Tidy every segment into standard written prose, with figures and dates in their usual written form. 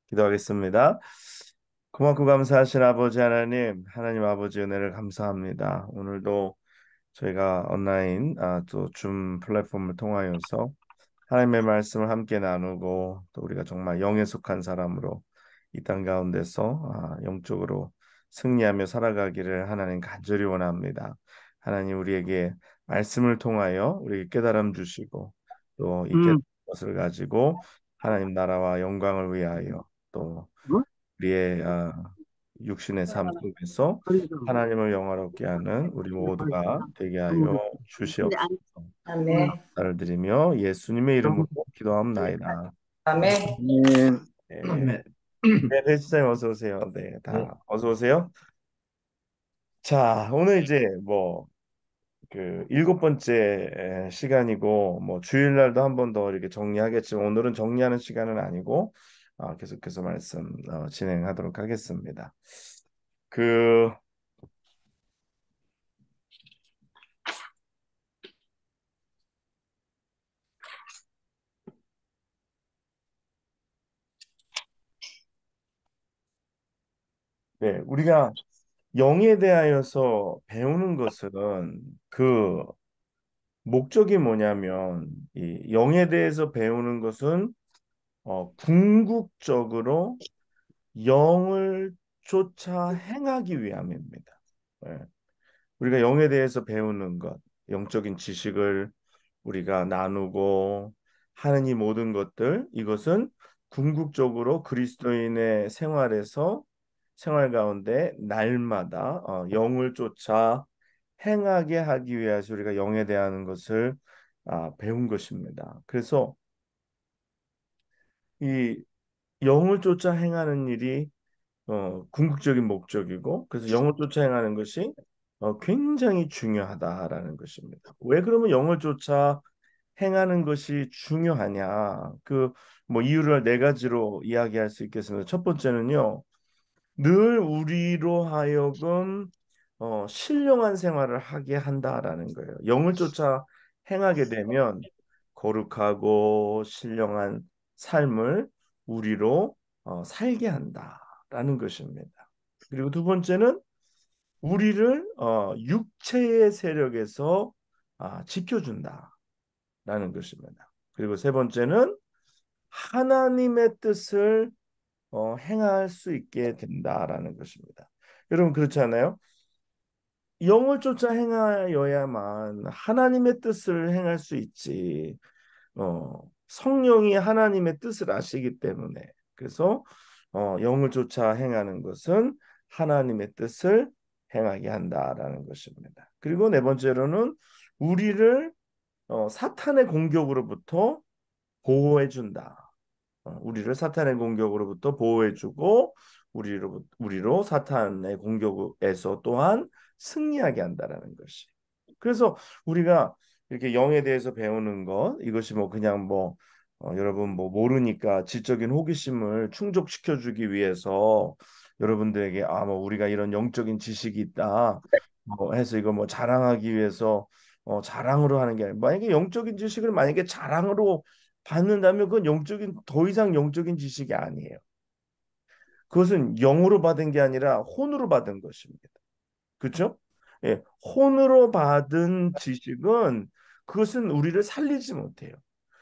기도하겠습니다. 고맙고 감사하신 아버지 하나님, 하나님 아버지 은혜를 감사합니다. 오늘도 저희가 온라인 또 줌 플랫폼을 통하여서 하나님의 말씀을 함께 나누고 또 우리가 정말 영에 속한 사람으로 이 땅 가운데서 영적으로 승리하며 살아가기를 하나님 간절히 원합니다. 하나님 우리에게 말씀을 통하여 우리에게 깨달음 주시고 또 이 깨달은 음, 것을 가지고 하나님 나라와 영광을 위하여 또 어? 우리의 육신의 삶 속에서 그래서 하나님을 영화롭게 하는 우리 모두가 되게 하여 근데 안, 주시옵소서. 어, 나를 드리며 예수님의 이름으로 너무 기도합나이다. 네. 네, 네, 배지사님 어서 오세요. 네, 다 어서 오세요. 자, 오늘 이제 뭐 그 일곱 번째 시간이고 뭐 주일날도 한 번 더 이렇게 정리하겠지만 오늘은 정리하는 시간은 아니고 계속해서 말씀 진행하도록 하겠습니다. 그 네, 우리가 영에 대하여서 배우는 것은 그 목적이 뭐냐면 이 영에 대해서 배우는 것은 궁극적으로 영을 쫓아 행하기 위함입니다. 예. 우리가 영에 대해서 배우는 것, 영적인 지식을 우리가 나누고 하는 이 모든 것들, 이것은 궁극적으로 그리스도인의 생활에서 생활 가운데 날마다 영을 쫓아 행하게 하기 위해서 우리가 영에 대한 것을 배운 것입니다. 그래서 이 영을 쫓아 행하는 일이 궁극적인 목적이고 그래서 영을 쫓아 행하는 것이 굉장히 중요하다라는 것입니다. 왜 그러면 영을 쫓아 행하는 것이 중요하냐? 그 뭐 이유를 네 가지로 이야기할 수 있겠습니다. 첫 번째는요. 늘 우리로 하여금 신령한 생활을 하게 한다라는 거예요. 영을 쫓아 행하게 되면 거룩하고 신령한 삶을 우리로 살게 한다라는 것입니다. 그리고 두 번째는 우리를 육체의 세력에서 지켜준다라는 것입니다. 그리고 세 번째는 하나님의 뜻을 행할 수 있게 된다라는 것입니다. 여러분 그렇지 않아요? 영을 쫓아 행하여야만 하나님의 뜻을 행할 수 있지. 성령이 하나님의 뜻을 아시기 때문에 그래서 영을 쫓아 행하는 것은 하나님의 뜻을 행하게 한다라는 것입니다. 그리고 네 번째로는 우리를 사탄의 공격으로부터 보호해 준다. 우리를 사탄의 공격으로부터 보호해주고 우리로 사탄의 공격에서 또한 승리하게 한다라는 것이. 그래서 우리가 이렇게 영에 대해서 배우는 것 이것이 뭐 그냥 뭐 여러분 뭐 모르니까 지적인 호기심을 충족시켜주기 위해서 여러분들에게 뭐 우리가 이런 영적인 지식이 있다 뭐 해서 이거 뭐 자랑하기 위해서 자랑으로 하는 게 아니라 만약에 영적인 지식을 만약에 자랑으로 받는다면 그건 영적인 더 이상 영적인 지식이 아니에요. 그것은 영으로 받은 게 아니라 혼으로 받은 것입니다. 그렇죠? 예, 혼으로 받은 지식은 그것은 우리를 살리지 못해요.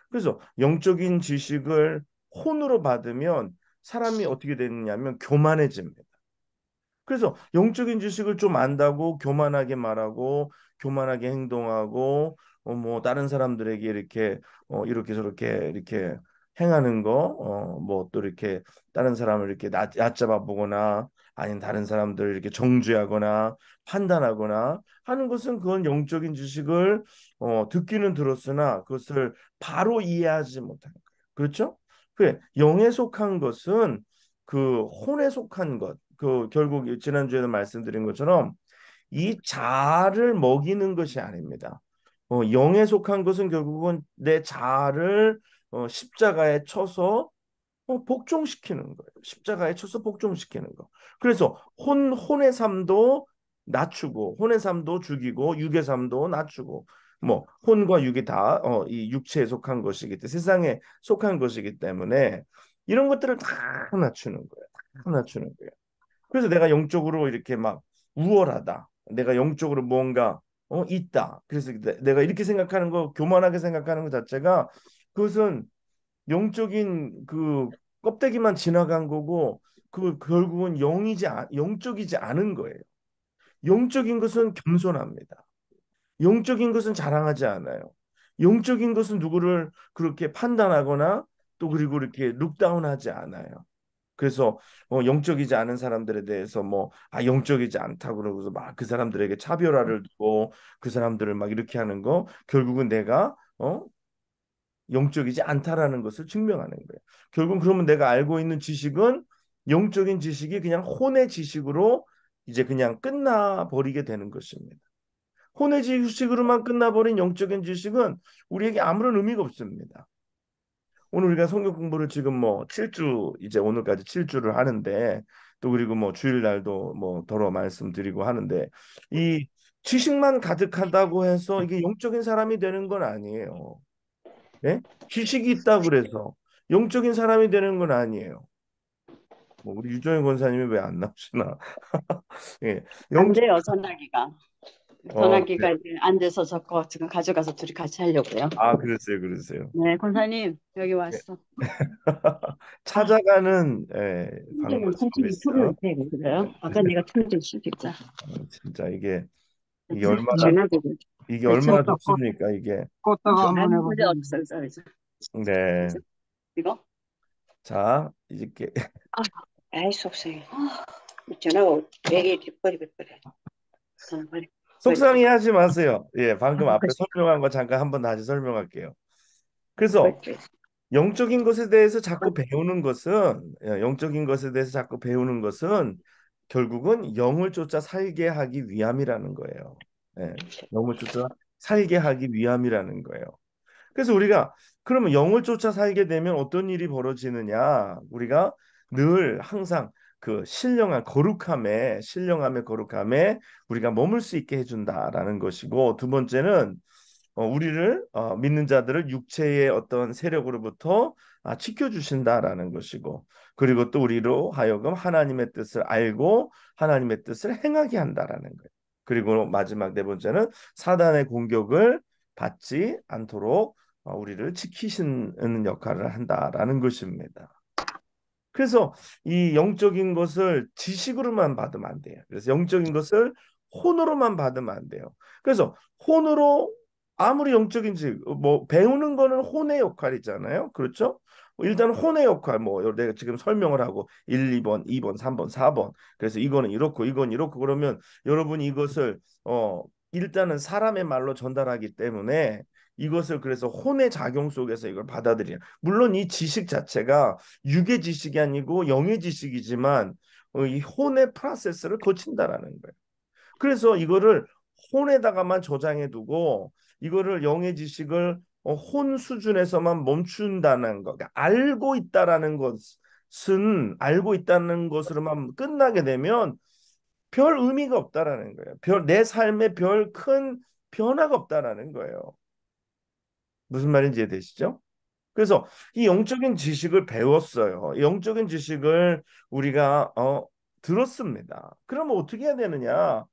그래서 영적인 지식을 혼으로 받으면 사람이 어떻게 되느냐면 교만해집니다. 그래서 영적인 지식을 좀 안다고 교만하게 말하고 교만하게 행동하고 뭐 다른 사람들에게 이렇게 저렇게 이렇게 행하는 거 뭐 또 이렇게 다른 사람을 이렇게 얕잡아 보거나 아니면 다른 사람들 이렇게 정죄하거나 판단하거나 하는 것은 그건 영적인 지식을 듣기는 들었으나 그것을 바로 이해하지 못하는 거예요. 그렇죠? 그래 영에 속한 것은 그 혼에 속한 것, 그 결국 지난주에도 말씀드린 것처럼 이 자아를 먹이는 것이 아닙니다. 영에 속한 것은 결국은 내 자아를 십자가에 쳐서 복종시키는 거예요. 십자가에 쳐서 복종시키는 거. 그래서 혼의 삶도 낮추고 혼의 삶도 죽이고 육의 삶도 낮추고 뭐 혼과 육이 다 이 육체에 속한 것이기 때문에 세상에 속한 것이기 때문에 이런 것들을 다 낮추는 거예요. 다 낮추는 거예요. 그래서 내가 영적으로 이렇게 막 우월하다. 내가 영적으로 뭔가 있다. 그래서 내가 이렇게 생각하는 거, 교만하게 생각하는 것 자체가 그것은 영적인 그 껍데기만 지나간 거고 그 결국은 영적이지 않은 거예요. 영적인 것은 겸손합니다. 영적인 것은 자랑하지 않아요. 영적인 것은 누구를 그렇게 판단하거나 또 그리고 이렇게 룩다운하지 않아요. 그래서 영적이지 않은 사람들에 대해서 영적이지 않다고 그러고서 막 그 사람들에게 차별화를 두고 그 사람들을 막 이렇게 하는 거 결국은 내가 영적이지 않다라는 것을 증명하는 거예요. 결국 그러면 내가 알고 있는 지식은 영적인 지식이 그냥 혼의 지식으로 이제 그냥 끝나버리게 되는 것입니다. 혼의 지식으로만 끝나버린 영적인 지식은 우리에게 아무런 의미가 없습니다. 오늘 우리가 성경 공부를 지금 7주 이제 오늘까지 7주를 하는데 또 그리고 주일날도 더러 말씀드리고 하는데 이 지식만 가득하다고 해서 이게 영적인 사람이 되는 건 아니에요. 예? 지식이 있다 그래서 영적인 사람이 되는 건 아니에요. 우리 유정현 권사님이 왜 안 나오시나? 예. 안 영적 돼요, 전화기가. 그래. 전화기가 이제 안 돼서 저거 지금 가져가서 둘이 같이 하려고요. 그러세요, 그러세요. 네, 권사님, 여기 예. 왔어. 아, 찾아가는 방법을 힘들면 쓰고 천천히 있어요. 풀을 때 그래요? 아까 내가 틀어줄 수 있자. 진짜 이게 얼마나 전화기를. 이게 대체 얼마나 좋습니까, 이게. 껐다가 아무 한번 문제 해보세요. 없어, 이제. 네. 이거? 자, 이렇게 아, 아이 속상해. 전화가 왜 이렇게 뻔뻔해. 빨리, 빨리. 속상해 하지 마세요. 예, 방금 앞에 그치, 설명한 거 잠깐 한번 다시 설명할게요. 그래서 그치. 영적인 것에 대해서 자꾸 배우는 것은 영적인 것에 대해서 자꾸 배우는 것은 결국은 영을 쫓아 살게 하기 위함이라는 거예요. 예, 영을 쫓아 살게 하기 위함이라는 거예요. 그래서 우리가 그러면 영을 쫓아 살게 되면 어떤 일이 벌어지느냐? 우리가 늘 항상 그 신령함의 거룩함에 우리가 머물 수 있게 해준다라는 것이고 두 번째는 우리를 믿는 자들을 육체의 어떤 세력으로부터 지켜주신다라는 것이고 그리고 또 우리로 하여금 하나님의 뜻을 알고 하나님의 뜻을 행하게 한다라는 거예요. 그리고 마지막 네 번째는 사단의 공격을 받지 않도록 우리를 지키시는 역할을 한다라는 것입니다. 그래서 이 영적인 것을 지식으로만 받으면 안 돼요. 그래서 영적인 것을 혼으로만 받으면 안 돼요. 그래서 혼으로 아무리 영적인 배우는 거는 혼의 역할이잖아요. 그렇죠? 일단 혼의 역할 내가 지금 설명을 하고 1, 2번, 2번, 3번, 4번. 그래서 이거는 이렇고 이건 이렇고 그러면 여러분이 이것을 일단은 사람의 말로 전달하기 때문에 이것을 그래서 혼의 작용 속에서 이걸 받아들여요. 물론 이 지식 자체가 육의 지식이 아니고 영의 지식이지만 이 혼의 프로세스를 거친다라는 거예요. 그래서 이거를 혼에다가만 저장해 두고 이거를 영의 지식을 혼 수준에서만 멈춘다는 거. 그러니까 알고 있다는 것으로만 끝나게 되면 별 의미가 없다라는 거예요. 내 삶에 별 큰 변화가 없다라는 거예요. 무슨 말인지 이해되시죠? 그래서 이 영적인 지식을 배웠어요. 영적인 지식을 우리가 들었습니다. 그러면 어떻게 해야 되느냐?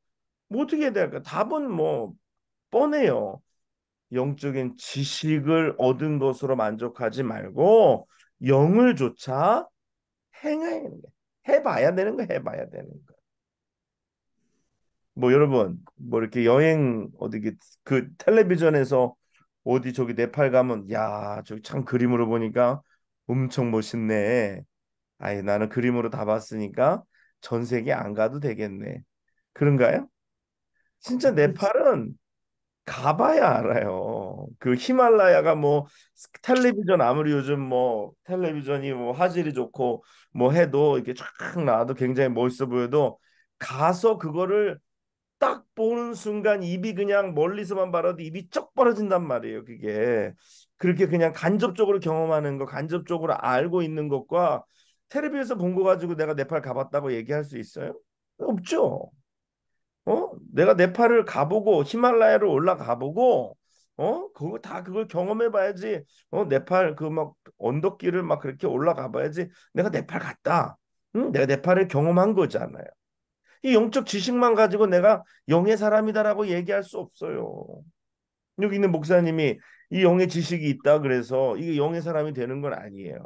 어떻게 해야 될까? 답은 뻔해요. 영적인 지식을 얻은 것으로 만족하지 말고 영을 조차 행해야 되는 거예요. 해봐야 되는 거 해봐야 되는 거. 여러분 이렇게 여행 어디 그 텔레비전에서 어디 저기 네팔 가면 야 저기 참 그림으로 보니까 엄청 멋있네. 아이 나는 그림으로 다 봤으니까 전 세계 안 가도 되겠네. 그런가요? 진짜 네팔은 가봐야 알아요. 그 히말라야가 텔레비전 아무리 요즘 텔레비전이 화질이 좋고 해도 이렇게 쫙 나와도 굉장히 멋있어 보여도 가서 그거를 딱 보는 순간 입이 그냥 멀리서만 바라도 입이 쩍 벌어진단 말이에요. 그게 그렇게 그냥 간접적으로 경험하는 거, 간접적으로 알고 있는 것과 텔레비에서 본 거 가지고 내가 네팔 가봤다고 얘기할 수 있어요? 없죠. 내가 네팔을 가보고 히말라야를 올라가보고 그거 다 그걸 경험해 봐야지. 네팔 그 막 언덕길을 막 그렇게 올라가 봐야지. 내가 네팔 갔다. 응? 내가 네팔을 경험한 거잖아요. 이 영적 지식만 가지고 내가 영의 사람이다라고 얘기할 수 없어요. 여기 있는 목사님이 이 영의 지식이 있다 그래서 이게 영의 사람이 되는 건 아니에요.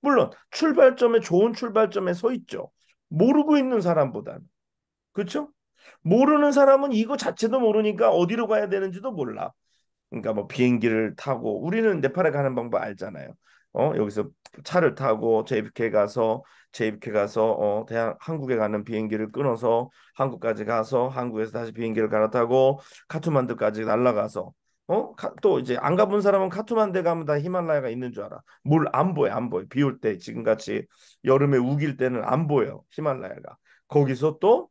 물론 출발점에 좋은 출발점에 서 있죠. 모르고 있는 사람보다는. 그렇죠? 모르는 사람은 이거 자체도 모르니까 어디로 가야 되는지도 몰라. 그러니까 뭐 비행기를 타고 우리는 네팔에 가는 방법 알잖아요. 여기서 차를 타고 JFK 가서 대한 한국에 가는 비행기를 끊어서 한국까지 가서 한국에서 다시 비행기를 갈아타고 카트만두까지 날아가서 또 이제 안 가본 사람은 카트만두 가면 다 히말라야가 있는 줄 알아. 물 안 보여, 안 보여. 비 올 때 지금같이 여름에 우길 때는 안 보여, 히말라야가. 거기서 또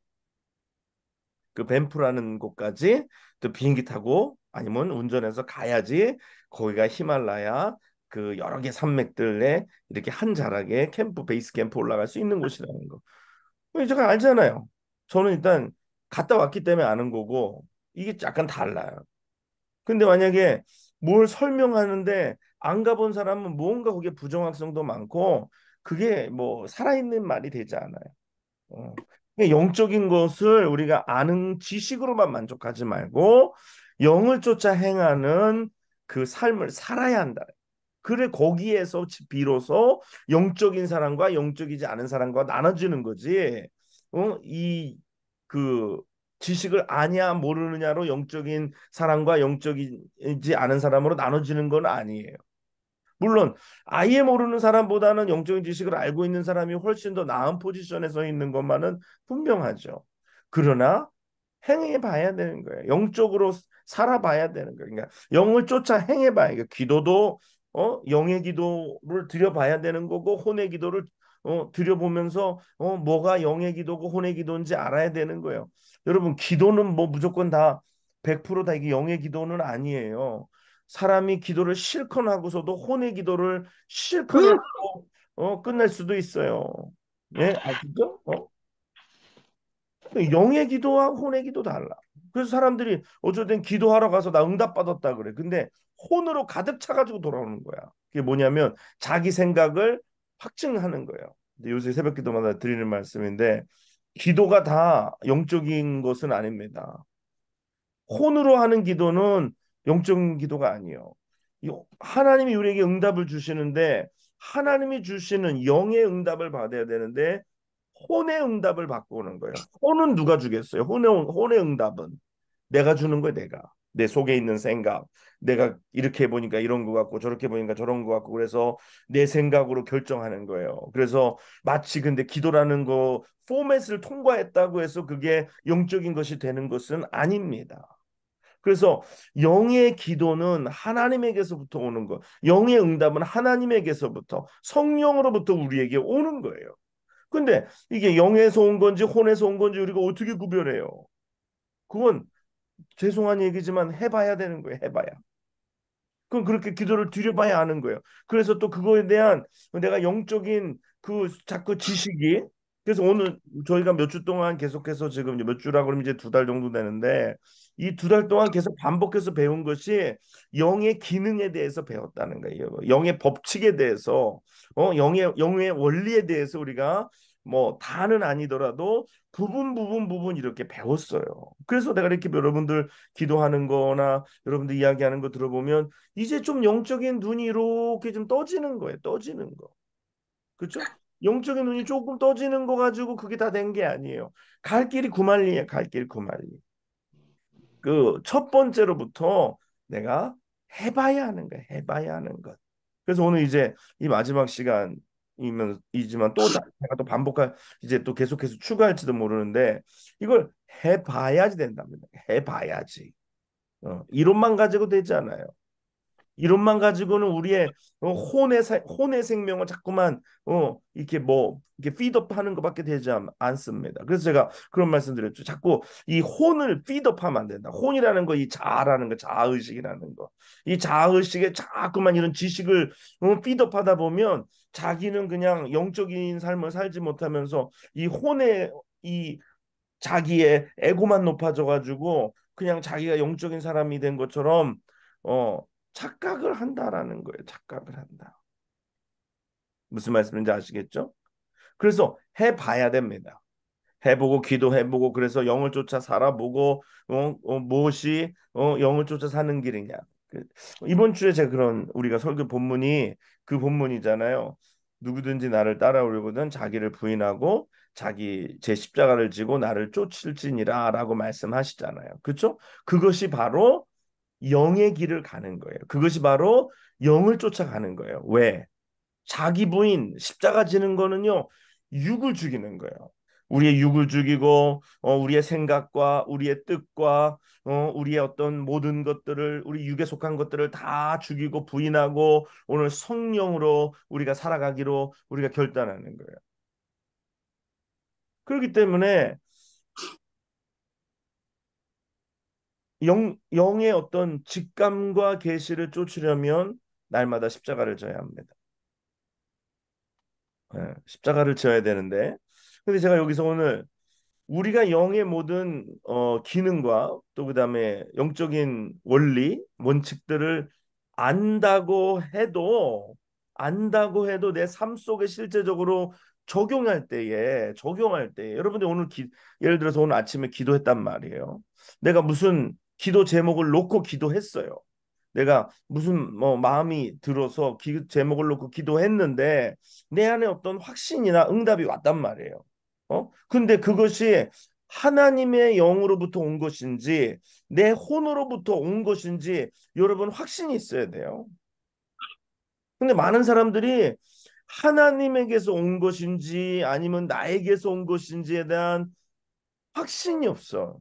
그 밴프라는 곳까지 또 비행기 타고 아니면 운전해서 가야지 거기가 히말라야 그 여러 개 산맥들에 이렇게 한 자락에 베이스 캠프 올라갈 수 있는 곳이라는 거. 제가 알잖아요. 저는 일단 갔다 왔기 때문에 아는 거고 이게 약간 달라요. 근데 만약에 뭘 설명하는데 안 가본 사람은 뭔가 거기에 부정확성도 많고 그게 뭐 살아있는 말이 되지 않아요. 어. 그러니까 영적인 것을 우리가 아는 지식으로만 만족하지 말고 영을 쫓아 행하는 그 삶을 살아야 한다. 그래 거기에서 비로소 영적인 사람과 영적이지 않은 사람과 나눠지는 거지. 이 그 지식을 아냐 모르느냐로 영적인 사람과 영적이지 않은 사람으로 나눠지는 건 아니에요. 물론 아예 모르는 사람보다는 영적인 지식을 알고 있는 사람이 훨씬 더 나은 포지션에 서 있는 것만은 분명하죠. 그러나 행해 봐야 되는 거예요. 영적으로 살아봐야 되는 거예요. 그러니까 영을 쫓아 행해 봐야 돼요. 기도도 영의 기도를 드려봐야 되는 거고 혼의 기도를 드려보면서 뭐가 영의 기도고 혼의 기도인지 알아야 되는 거예요. 여러분 기도는 뭐 무조건 다 100%다 이게 영의 기도는 아니에요. 사람이 기도를 실컷 하고서도 혼의 기도를 실컷 해도 끝낼 수도 있어요. 예, 아시죠? 영의 기도와 혼의 기도 달라. 그래서 사람들이 어쩌든 기도하러 가서 나 응답받았다 그래. 근데 혼으로 가득 차가지고 돌아오는 거야. 그게 뭐냐면 자기 생각을 확증하는 거예요. 근데 요새 새벽 기도마다 드리는 말씀인데 기도가 다 영적인 것은 아닙니다. 혼으로 하는 기도는 영적인 기도가 아니에요. 하나님이 우리에게 응답을 주시는데 하나님이 주시는 영의 응답을 받아야 되는데 혼의 응답을 받고 오는 거예요. 혼은 누가 주겠어요? 혼의 응답은 내가 주는 거예요. 내가 내 속에 있는 생각, 내가 이렇게 보니까 이런 것 같고 저렇게 보니까 저런 것 같고 그래서 내 생각으로 결정하는 거예요. 그래서 마치 근데 기도라는 거 포맷을 통과했다고 해서 그게 영적인 것이 되는 것은 아닙니다. 그래서 영의 기도는 하나님에게서부터 오는 거, 영의 응답은 하나님에게서부터 성령으로부터 우리에게 오는 거예요. 근데 이게 영에서 온 건지 혼에서 온 건지 우리가 어떻게 구별해요? 그건 죄송한 얘기지만 해봐야 되는 거예요. 해봐야. 그럼 그렇게 기도를 드려봐야 하는 거예요. 그래서 또 그거에 대한 내가 영적인 그 자꾸 지식이 그래서 오늘 저희가 몇 주 동안 계속해서 지금 몇 주라 그러면 이제 2달 정도 되는데 이 2달 동안 계속 반복해서 배운 것이 영의 기능에 대해서 배웠다는 거예요. 영의 법칙에 대해서 영의 원리에 대해서 우리가 뭐 다는 아니더라도 부분 이렇게 배웠어요. 그래서 내가 이렇게 여러분들 기도하는 거나 여러분들 이야기하는 거 들어보면 이제 좀 영적인 눈이 이렇게 좀 떠지는 거예요. 떠지는 거. 그렇죠? 영적인 눈이 조금 떠지는 거 가지고 그게 다 된 게 아니에요. 갈 길이 구만리에 갈 길 구만리. 그 첫 번째로부터 내가 해봐야 하는 거야. 해봐야 하는 것. 그래서 오늘 이제 이 마지막 시간이지만 또 제가 또 반복할 이제 또 계속해서 추가할지도 모르는데 이걸 해봐야지 된답니다. 해봐야지. 이론만 가지고 되지 않아요. 이론만 가지고는 우리의 혼의 생명을 자꾸만 이렇게 뭐 이렇게 피드업하는 것밖에 되지 않습니다. 그래서 제가 그런 말씀드렸죠. 자꾸 이 혼을 피드업하면 안 된다. 혼이라는 거, 이 자아라는 거, 자아의식이라는 거, 이 자아의식에 자꾸만 이런 지식을 피드업하다 보면 자기는 그냥 영적인 삶을 살지 못하면서 이 혼의 이 자기의 에고만 높아져 가지고 그냥 자기가 영적인 사람이 된 것처럼 어, 착각을 한다라는 거예요. 착각을 한다. 무슨 말씀인지 아시겠죠? 그래서 해봐야 됩니다. 해보고 기도해보고 그래서 영을 쫓아 살아보고 무엇이 영을 쫓아 사는 길이냐. 그, 이번 주에 제가 그런 우리가 설교 본문이 그 본문이잖아요. 누구든지 나를 따라오려거든 자기를 부인하고 자기 제 십자가를 지고 나를 쫓을지니라라고 말씀하시잖아요. 그렇죠? 그것이 바로 영의 길을 가는 거예요. 그것이 바로 영을 쫓아가는 거예요. 왜? 자기 부인 십자가 지는 거는요 육을 죽이는 거예요. 우리의 육을 죽이고 우리의 생각과 우리의 뜻과 우리의 어떤 모든 것들을 우리 육에 속한 것들을 다 죽이고 부인하고 오늘 성령으로 우리가 살아가기로 우리가 결단하는 거예요. 그렇기 때문에 영의 어떤 직감과 계시를 쫓으려면 날마다 십자가를 져야 합니다. 십자가를 져야 되는데 근데 제가 여기서 오늘 우리가 영의 모든 기능과 또 그다음에 영적인 원리, 원칙들을 안다고 해도 내 삶 속에 실제적으로 적용할 때에 여러분들 오늘 예를 들어서 오늘 아침에 기도했단 말이에요. 내가 무슨 기도 제목을 놓고 기도했어요. 내가 무슨 뭐 마음이 들어서 제목을 놓고 기도했는데 내 안에 어떤 확신이나 응답이 왔단 말이에요. 근데 그것이 하나님의 영으로부터 온 것인지 내 혼으로부터 온 것인지 여러분 확신이 있어야 돼요. 근데 많은 사람들이 하나님에게서 온 것인지 아니면 나에게서 온 것인지에 대한 확신이 없어.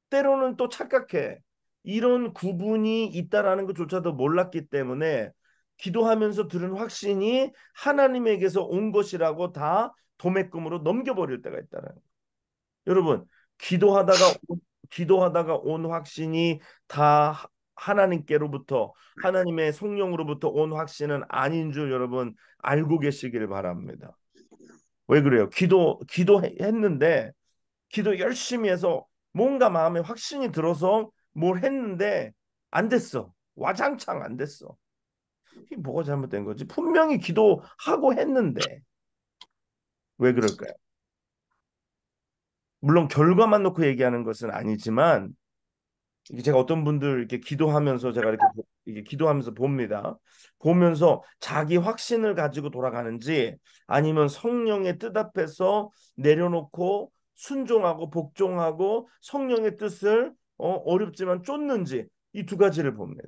때로는 또 착각해. 이런 구분이 있다라는 것조차도 몰랐기 때문에 기도하면서 들은 확신이 하나님에게서 온 것이라고 다 도매금으로 넘겨버릴 때가 있다는 거예요. 여러분, 기도하다가 기도하다가 온 확신이 다 하나님께로부터 하나님의 성령으로부터 온 확신은 아닌 줄 여러분 알고 계시길 바랍니다. 왜 그래요? 기도했는데 기도 열심히 해서 뭔가 마음에 확신이 들어서 뭘 했는데 안 됐어. 와장창 안 됐어. 이게 뭐가 잘못된 거지? 분명히 기도하고 했는데 왜 그럴까요? 물론 결과만 놓고 얘기하는 것은 아니지만 이게 제가 어떤 분들 이렇게 기도하면서 제가 이렇게 기도하면서 봅니다. 보면서 자기 확신을 가지고 돌아가는지 아니면 성령의 뜻 앞에서 내려놓고 순종하고 복종하고 성령의 뜻을 어렵지만 쫓는지 이 두 가지를 봅니다.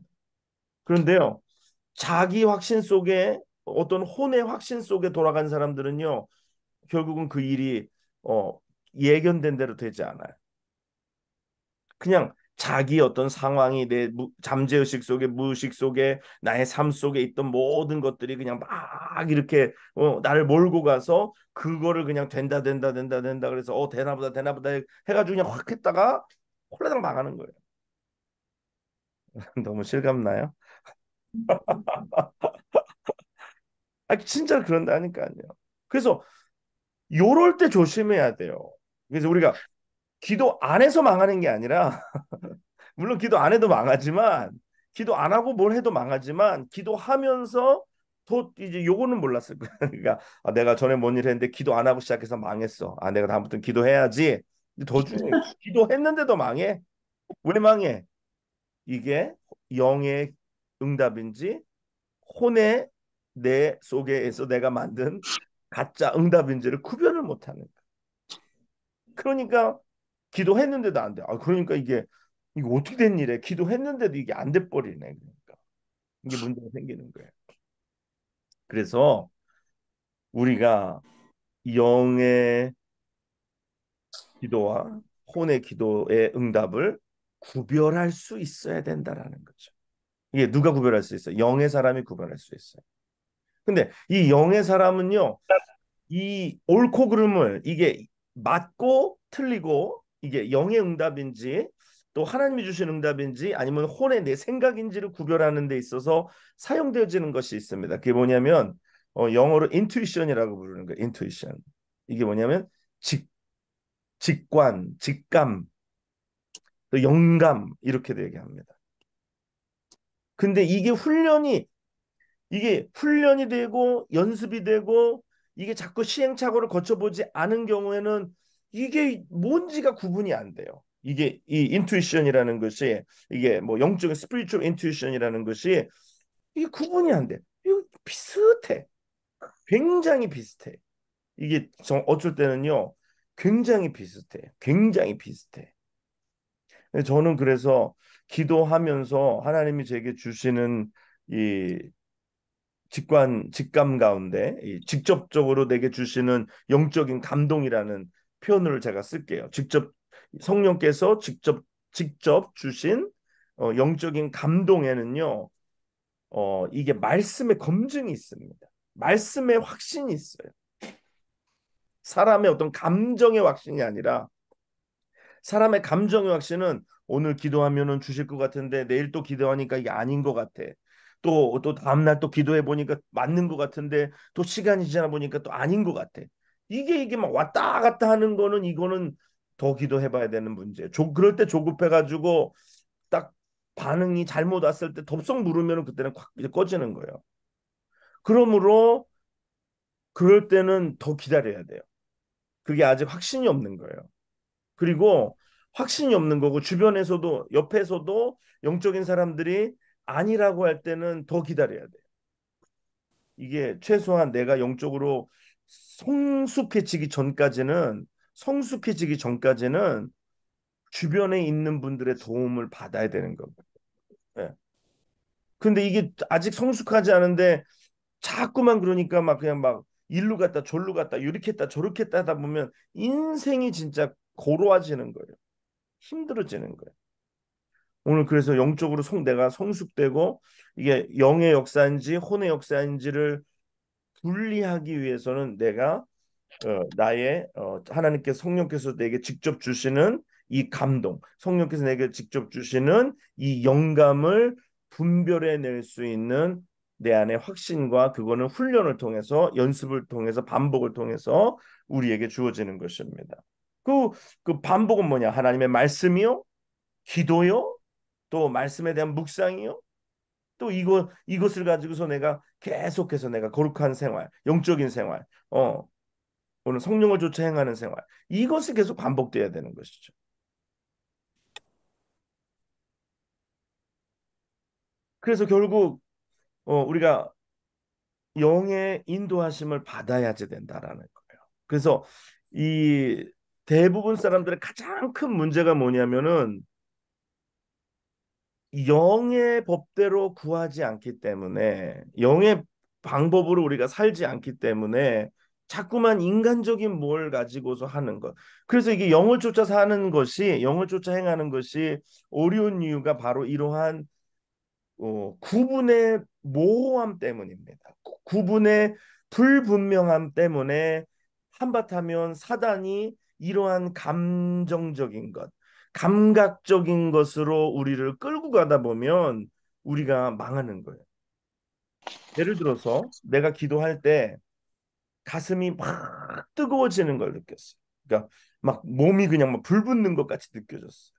그런데요, 자기 확신 속에 어떤 혼의 확신 속에 돌아간 사람들은요, 결국은 그 일이 어, 예견된 대로 되지 않아요. 그냥 자기 어떤 상황이 내 잠재의식 속에 무의식 속에 나의 삶 속에 있던 모든 것들이 그냥 막 이렇게 나를 몰고 가서 그거를 그냥 된다 그래서 되나 보다 해가지고 그냥 확 했다가 홀라당 망하는 거예요. 너무 실감나요? 아 진짜 그런다니까요. 그래서 요럴 때 조심해야 돼요. 그래서 우리가 기도 안 해서 망하는 게 아니라 물론 기도 안 해도 망하지만 기도 안 하고 뭘 해도 망하지만 기도하면서 또 이제 요거는 몰랐을 거야. 그러니까 내가 전에 뭔 일 했는데 기도 안 하고 시작해서 망했어. 내가 다음부터는 기도해야지. 근데 더 중요해. 기도했는데도 망해. 왜 망해? 이게 영의 응답인지 혼의 내 속에서 내가 만든 가짜 응답인지를 구별을 못하는 거야. 그러니까 기도했는데도 안 돼. 그러니까 이게 어떻게 된 일이야? 기도했는데도 이게 안 돼 버리네. 그러니까 이게 문제가 생기는 거예요. 그래서 우리가 영의 기도와 혼의 기도의 응답을 구별할 수 있어야 된다라는 거죠. 이게 누가 구별할 수 있어요? 영의 사람이 구별할 수 있어요. 근데 이 영의 사람은요, 이 옳고 그름을 이게 맞고 틀리고 이게 영의 응답인지 또 하나님이 주신 응답인지 아니면 혼의 내 생각인지를 구별하는 데 있어서 사용되어지는 것이 있습니다. 그게 뭐냐면 영어로 인투이션이라고 부르는 거예요. 인투이션. 이게 뭐냐면 직 직관, 직감, 또 영감 이렇게도 얘기합니다. 근데 이게 훈련이 되고 연습이 되고 이게 자꾸 시행착오를 거쳐보지 않은 경우에는 이게 뭔지가 구분이 안 돼요. 이게 이 인투이션이라는 것이 이게 뭐 영적인 스피리추얼 인투이션이라는 것이 이게 구분이 안 돼. 이거 비슷해. 굉장히 비슷해. 이게 어쩔 때는요. 굉장히 비슷해. 굉장히 비슷해. 저는 그래서 기도하면서 하나님이 제게 주시는 이 직감 가운데 이 직접적으로 내게 주시는 영적인 감동이라는 표현을 제가 쓸게요. 성령께서 직접 주신 영적인 감동에는요. 이게 말씀의 검증이 있습니다. 말씀의 확신이 있어요. 사람의 어떤 감정의 확신이 아니라 사람의 감정의 확신은 오늘 기도하면은 주실 것 같은데 내일 또 기도하니까 이게 아닌 것 같아. 또 다음날 또 기도해 보니까 맞는 것 같은데 또 시간이 지나 보니까 또 아닌 것 같아. 이게 막 왔다 갔다 하는 거는 이거는 더 기도해 봐야 되는 문제. 그럴 때 조급해 가지고 딱 반응이 잘못 왔을 때 덥석 누르면은 그때는 콱 이제 꺼지는 거예요. 그러므로 그럴 때는 더 기다려야 돼요. 그게 아직 확신이 없는 거예요. 그리고 확신이 없는 거고 주변에서도 옆에서도 영적인 사람들이 아니라고 할 때는 더 기다려야 돼. 이게 최소한 내가 영적으로 성숙해지기 전까지는 성숙해지기 전까지는 주변에 있는 분들의 도움을 받아야 되는 겁니다. 예. 근데 이게 아직 성숙하지 않은데 자꾸만 그러니까 막 그냥 막 일로 갔다 절로 갔다 이렇게 했다 저렇게 했다 하다 보면 인생이 진짜 고루해지는 거예요. 힘들어지는 거예요. 오늘 그래서 영적으로 내가 성숙되고 이게 영의 역사인지 혼의 역사인지를 분리하기 위해서는 내가 나의 하나님께서 성령께서 내게 직접 주시는 이 감동, 성령께서 내게 직접 주시는 이 영감을 분별해낼 수 있는 내 안의 확신과 그거는 훈련을 통해서 연습을 통해서 반복을 통해서 우리에게 주어지는 것입니다. 그, 그 반복은 뭐냐? 하나님의 말씀이요, 기도요, 또 말씀에 대한 묵상이요. 또 이것을 가지고서 내가 계속해서 내가 거룩한 생활, 영적인 생활, 오늘 성령을 쫓아 행하는 생활. 이것이 계속 반복돼야 되는 것이죠. 그래서 결국 우리가 영의 인도하심을 받아야지 된다라는 거예요. 그래서 이 대부분 사람들의 가장 큰 문제가 뭐냐면은 영의 법대로 구하지 않기 때문에 영의 방법으로 우리가 살지 않기 때문에 자꾸만 인간적인 뭘 가지고서 하는 것. 그래서 이게 영을 쫓아 사는 것이 영을 쫓아 행하는 것이 어려운 이유가 바로 이러한 구분의 모호함 때문입니다. 구분의 불분명함 때문에 한바탕면 사단이 이러한 감정적인 것, 감각적인 것으로 우리를 끌고 가다 보면 우리가 망하는 거예요. 예를 들어서 내가 기도할 때 가슴이 막 뜨거워지는 걸 느꼈어요. 그러니까 막 몸이 그냥 막 불 붙는 것 같이 느껴졌어요.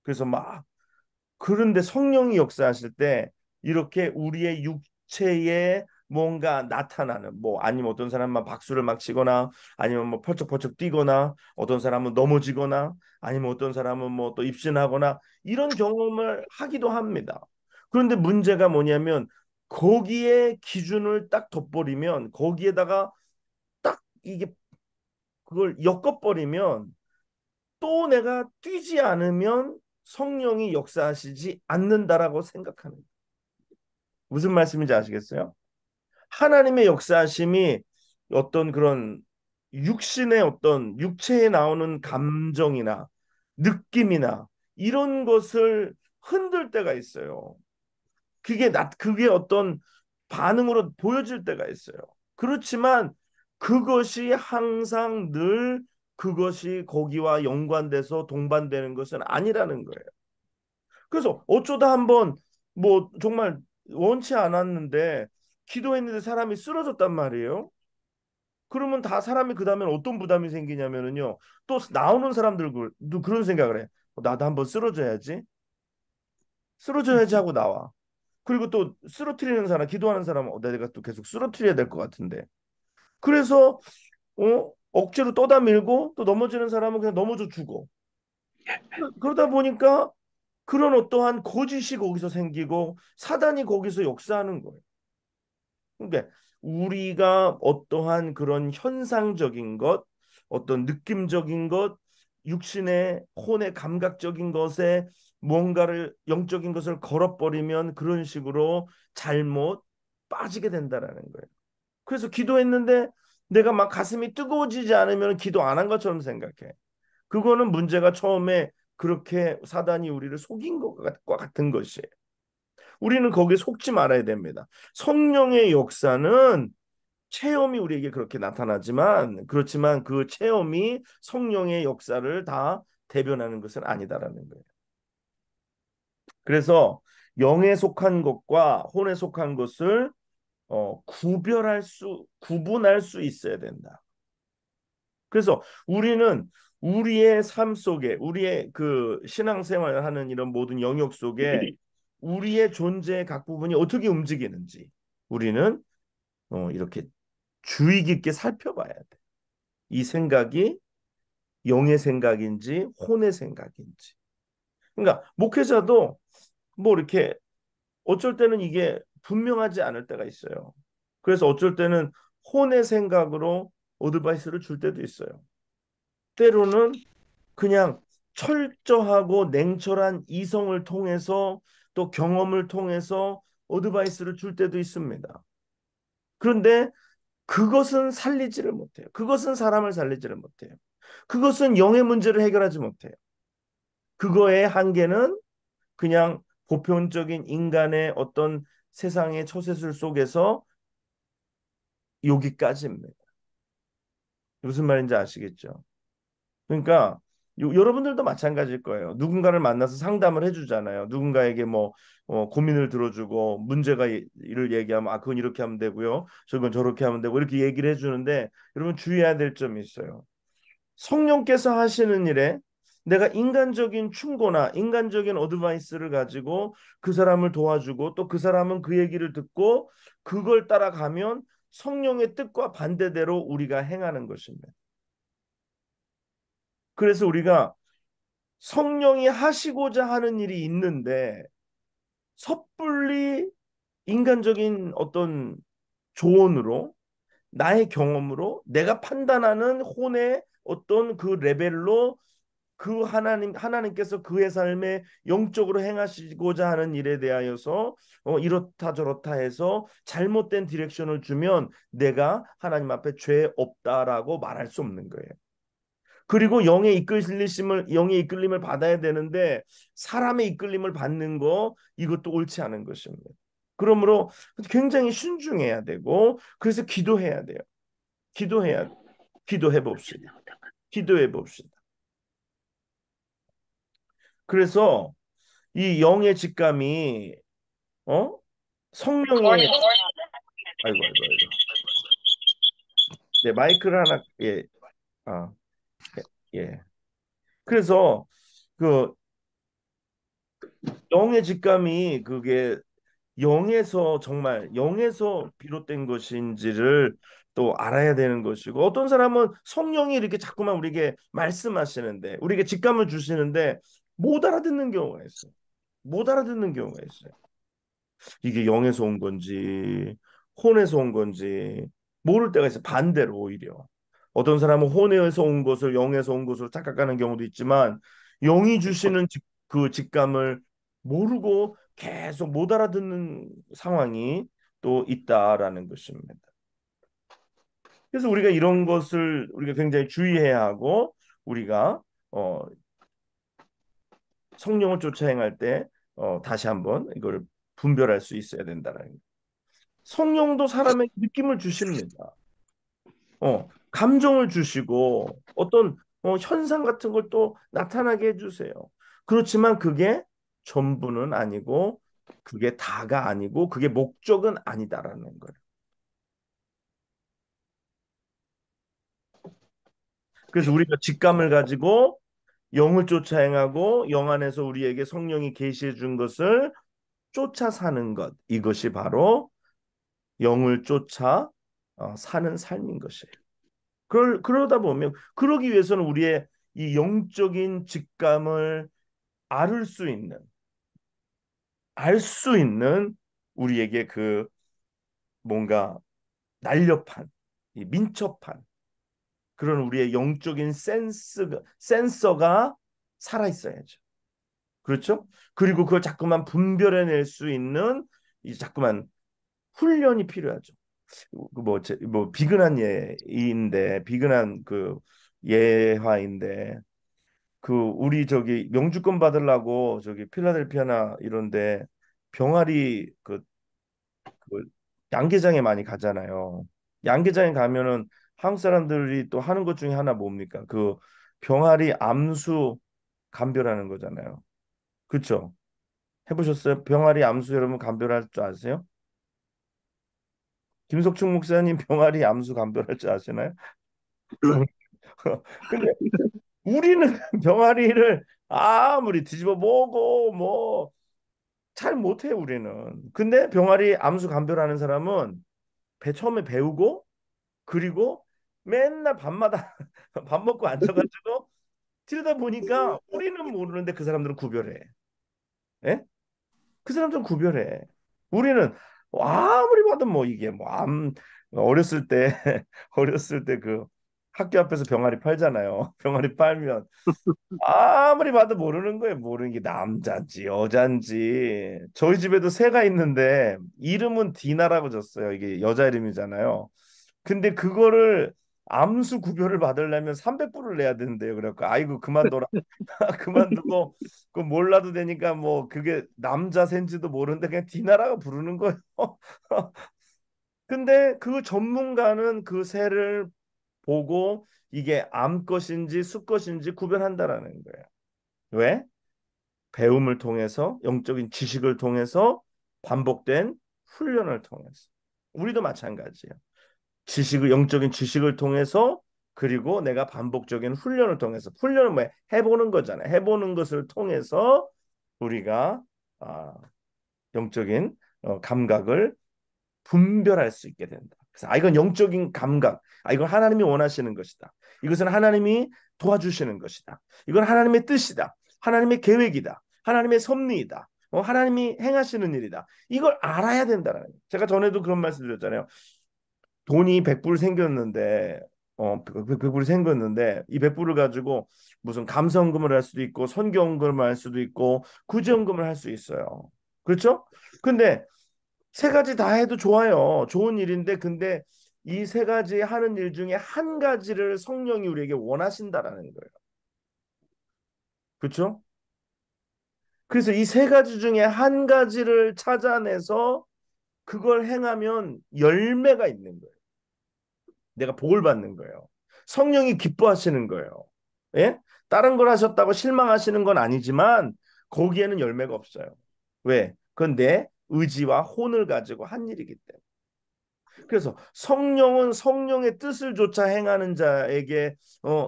그래서 막 그런데 성령이 역사하실 때 이렇게 우리의 육체에 뭔가 나타나는 뭐 아니면 어떤 사람은 박수를 막 치거나 아니면 뭐 펄쩍펄쩍 뛰거나 어떤 사람은 넘어지거나 아니면 어떤 사람은 뭐 또 입신하거나 이런 경험을 하기도 합니다. 그런데 문제가 뭐냐면 거기에 기준을 딱 덧버리면 거기에다가 딱 이게 그걸 엮어버리면 또 내가 뛰지 않으면 성령이 역사하시지 않는다라고 생각하는 거예요. 무슨 말씀인지 아시겠어요? 하나님의 역사하심이 어떤 그런 육신의 어떤 육체에 나오는 감정이나 느낌이나 이런 것을 흔들 때가 있어요. 그게 어떤 반응으로 보여질 때가 있어요. 그렇지만 그것이 항상 늘 그것이 거기와 연관돼서 동반되는 것은 아니라는 거예요. 그래서 어쩌다 한번 뭐 정말 원치 않았는데 기도했는데 사람이 쓰러졌단 말이에요. 그러면 다 사람이 그 다음에 어떤 부담이 생기냐면은요. 또 나오는 사람들도 그런 생각을 해. 나도 한번 쓰러져야지. 쓰러져야지 하고 나와. 그리고 또 쓰러뜨리는 사람, 기도하는 사람은 내가 또 계속 쓰러뜨려야 될 것 같은데. 그래서 억지로 떠다 밀고 또 넘어지는 사람은 그냥 넘어져 죽어. 그러다 보니까 그런 어떠한 거짓이 거기서 생기고 사단이 거기서 역사하는 거예요. 그러니까 우리가 어떠한 그런 현상적인 것, 어떤 느낌적인 것, 육신의 혼의 감각적인 것에 무언가를 영적인 것을 걸어버리면 그런 식으로 잘못 빠지게 된다라는 거예요. 그래서 기도했는데 내가 막 가슴이 뜨거워지지 않으면 기도 안 한 것처럼 생각해. 그거는 문제가 처음에 그렇게 사단이 우리를 속인 것과 같은 것이에요. 우리는 거기에 속지 말아야 됩니다. 성령의 역사는 체험이 우리에게 그렇게 나타나지만 그렇지만 그 체험이 성령의 역사를 다 대변하는 것은 아니다라는 거예요. 그래서 영에 속한 것과 혼에 속한 것을 구분할 수 있어야 된다. 그래서 우리는 우리의 삶 속에 우리의 그 신앙생활을 하는 이런 모든 영역 속에 우리의 존재의 각 부분이 어떻게 움직이는지 우리는 이렇게 주의 깊게 살펴봐야 돼. 이 생각이 영의 생각인지 혼의 생각인지. 그러니까 목회자도 뭐 이렇게 어쩔 때는 이게 분명하지 않을 때가 있어요. 그래서 어쩔 때는 혼의 생각으로 어드바이스를 줄 때도 있어요. 때로는 그냥 철저하고 냉철한 이성을 통해서 또 경험을 통해서 어드바이스를 줄 때도 있습니다. 그런데 그것은 살리지를 못해요. 그것은 사람을 살리지를 못해요. 그것은 영의 문제를 해결하지 못해요. 그거의 한계는 그냥 보편적인 인간의 어떤 세상의 처세술 속에서 여기까지입니다. 무슨 말인지 아시겠죠? 그러니까 여러분들도 마찬가지일 거예요. 누군가를 만나서 상담을 해주잖아요. 누군가에게 뭐 고민을 들어주고 문제가 를 얘기하면 그건 이렇게 하면 되고요. 저건 저렇게 하면 되고 이렇게 얘기를 해주는데 여러분 주의해야 될 점이 있어요. 성령께서 하시는 일에 내가 인간적인 충고나 인간적인 어드바이스를 가지고 그 사람을 도와주고 또 그 사람은 그 얘기를 듣고 그걸 따라가면 성령의 뜻과 반대대로 우리가 행하는 것입니다. 그래서 우리가 성령이 하시고자 하는 일이 있는데 섣불리 인간적인 어떤 조언으로 나의 경험으로 내가 판단하는 혼의 어떤 그 레벨로 그 하나님께서 그의 삶에 영적으로 행하시고자 하는 일에 대하여서 이렇다 저렇다 해서 잘못된 디렉션을 주면 내가 하나님 앞에 죄 없다라고 말할 수 없는 거예요. 그리고 영의 이끌림을 받아야 되는데 사람의 이끌림을 받는 거 이것도 옳지 않은 것입니다. 그러므로 굉장히 신중해야 되고 그래서 기도해야 돼요. 기도해야 기도해 봅시다. 기도해 봅시다. 그래서 이 영의 직감이 어 성령의 아이고 아이고 아이고 네 마이크를 하나 아, 예. 예. 그래서 그 영의 직감이 그게 영에서 정말 영에서 비롯된 것인지를 또 알아야 되는 것이고 어떤 사람은 성령이 이렇게 자꾸만 우리에게 말씀하시는데 우리에게 직감을 주시는데 못 알아듣는 경우가 있어요. 못 알아듣는 경우가 있어요. 이게 영에서 온 건지 혼에서 온 건지 모를 때가 있어요. 반대로 오히려 어떤 사람은 혼에서 온 것을 영에서 온 것으로 착각하는 경우도 있지만 영이 주시는 그 직감을 모르고 계속 못 알아듣는 상황이 또 있다라는 것입니다. 그래서 우리가 이런 것을 우리가 굉장히 주의해야 하고 우리가 어, 성령을 쫓아 행할 때 다시 한번 이걸 분별할 수 있어야 된다는 거예요. 성령도 사람에게 느낌을 주십니다. 감정을 주시고 어떤 현상 같은 걸 또 나타나게 해주세요. 그렇지만 그게 전부는 아니고 그게 다가 아니고 그게 목적은 아니다라는 거예요. 그래서 우리가 직감을 가지고 영을 쫓아 행하고 영 안에서 우리에게 성령이 계시해 준 것을 쫓아 사는 것, 이것이 바로 영을 쫓아 사는 삶인 것이에요. 그러다 보면 그러기 위해서는 우리의 이 영적인 직감을 알 수 있는 알 수 있는 우리에게 그 뭔가 날렵한 이 민첩한 그런 우리의 영적인 센서가 살아 있어야죠. 그렇죠? 그리고 그걸 자꾸만 분별해낼 수 있는 이 자꾸만 훈련이 필요하죠. 뭐 비근한 예인데 비근한 그 예화인데 그 우리 저기 영주권 받으려고 저기 필라델피아나 이런데 병아리 그 양계장에 많이 가잖아요. 양계장에 가면은 한국 사람들이 또 하는 것 중에 하나 뭡니까? 그 병아리 암수 감별하는 거잖아요. 그렇죠? 해보셨어요? 병아리 암수 여러분 감별할 줄 아세요? 김석충 목사님 병아리 암수 감별할 줄 아시나요? 근데 우리는 병아리를 아무리 뒤집어 보고 뭐 잘 못해 우리는. 근데 병아리 암수 감별하는 사람은 처음에 배우고 그리고 맨날 밤마다 밥 먹고 앉아가지고 들여다 보니까 우리는 모르는데 그 사람들은 구별해. 예? 그 사람들은 구별해. 우리는 아무리 봐도 뭐 이게 어렸을 때 어렸을 때 그 학교 앞에서 병아리 팔잖아요. 병아리 팔면 아무리 봐도 모르는 거예요. 모르는 게 남자인지 여자인지. 저희 집에도 새가 있는데 이름은 디나라고 졌어요. 이게 여자 이름이잖아요. 근데 그거를 암수 구별을 받으려면 300불을 내야 된대요. 그래갖고 아이고 그만둬라. 그만두고 그 몰라도 되니까 뭐 그게 남자 새인지도 모르는데 그냥 디나라고 부르는 거예요. 근데 그 전문가는 그 새를 보고 이게 암것인지 수것인지 구별한다라는 거예요. 왜? 배움을 통해서 영적인 지식을 통해서 반복된 훈련을 통해서 우리도 마찬가지예요. 영적인 지식을 통해서 그리고 내가 반복적인 훈련을 통해서 훈련은 뭐 해보는 거잖아요. 해보는 것을 통해서 우리가 아, 영적인 감각을 분별할 수 있게 된다. 그래서 이건 영적인 감각. 이건 하나님이 원하시는 것이다. 이것은 하나님이 도와주시는 것이다. 이건 하나님의 뜻이다. 하나님의 계획이다. 하나님의 섭리이다. 하나님이 행하시는 일이다. 이걸 알아야 된다는 거예요. 제가 전에도 그런 말씀 드렸잖아요. 돈이 100불 생겼는데 100불이 생겼는데 이 100불을 가지고 무슨 감성금을 할 수도 있고 선경금을 할 수도 있고 구제금을 할 수 있어요. 그렇죠? 근데 세 가지 다 해도 좋아요. 좋은 일인데 근데 이 세 가지 하는 일 중에 한 가지를 성령이 우리에게 원하신다라는 거예요. 그렇죠? 그래서 이 세 가지 중에 한 가지를 찾아내서 그걸 행하면 열매가 있는 거예요. 내가 복을 받는 거예요. 성령이 기뻐하시는 거예요. 예? 다른 걸 하셨다고 실망하시는 건 아니지만 거기에는 열매가 없어요. 왜? 그건 내 의지와 혼을 가지고 한 일이기 때문에. 그래서 성령은 성령의 뜻을 조차 행하는 자에게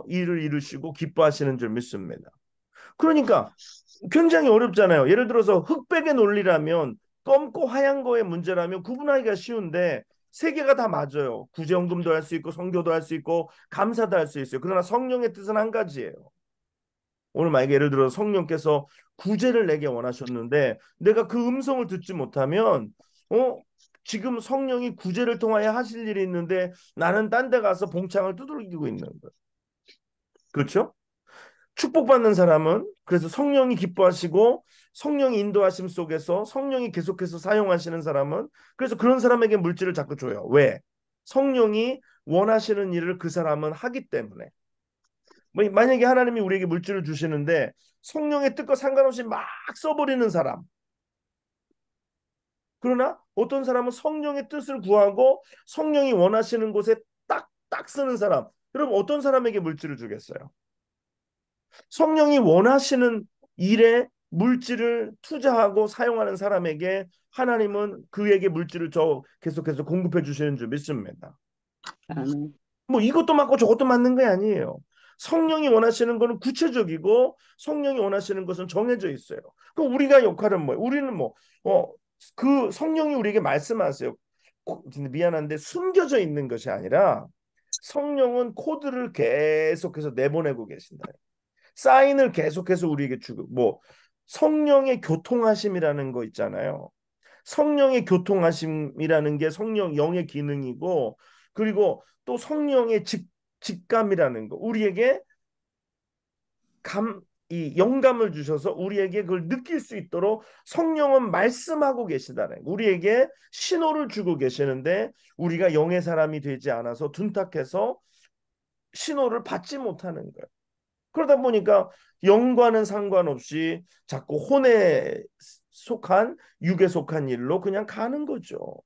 일을 이루시고 기뻐하시는 줄 믿습니다. 그러니까 굉장히 어렵잖아요. 예를 들어서 흑백의 논리라면 검고 하얀 거의 문제라면 구분하기가 쉬운데 세 개가 다 맞아요. 구제연금도 할 수 있고 성교도 할 수 있고 감사도 할 수 있어요. 그러나 성령의 뜻은 한 가지예요. 오늘 만약에 예를 들어 성령께서 구제를 내게 원하셨는데 내가 그 음성을 듣지 못하면 어 지금 성령이 구제를 통하여 하실 일이 있는데 나는 딴 데 가서 봉창을 두들기고 있는 거예요. 그렇죠? 축복받는 사람은 그래서 성령이 기뻐하시고 성령이 인도하심 속에서 성령이 계속해서 사용하시는 사람은 그래서 그런 사람에게 물질을 자꾸 줘요. 왜? 성령이 원하시는 일을 그 사람은 하기 때문에. 뭐 만약에 하나님이 우리에게 물질을 주시는데 성령의 뜻과 상관없이 막 써버리는 사람. 그러나 어떤 사람은 성령의 뜻을 구하고 성령이 원하시는 곳에 딱딱 쓰는 사람. 여러분 어떤 사람에게 물질을 주겠어요? 성령이 원하시는 일에 물질을 투자하고 사용하는 사람에게 하나님은 그에게 물질을 계속해서 공급해 주시는 줄 믿습니다. 아멘. 뭐 이것도 맞고 저것도 맞는 게 아니에요. 성령이 원하시는 것은 구체적이고 성령이 원하시는 것은 정해져 있어요. 그럼 우리가 역할은 뭐예요? 우리는 그 성령이 우리에게 말씀하세요. 근데 미안한데 숨겨져 있는 것이 아니라 성령은 코드를 계속해서 내보내고 계신다. 사인을 계속해서 우리에게 주고 뭐 성령의 교통하심이라는 거 있잖아요. 성령의 교통하심이라는 게 성령 영의 기능이고 그리고 또 성령의 직감이라는 거 우리에게 감, 이 영감을 주셔서 우리에게 그걸 느낄 수 있도록 성령은 말씀하고 계시다는 우리에게 신호를 주고 계시는데 우리가 영의 사람이 되지 않아서 둔탁해서 신호를 받지 못하는 거예요. 그러다 보니까 영과는 상관없이 자꾸 혼에 속한 육에 속한 일로 그냥 가는 거죠.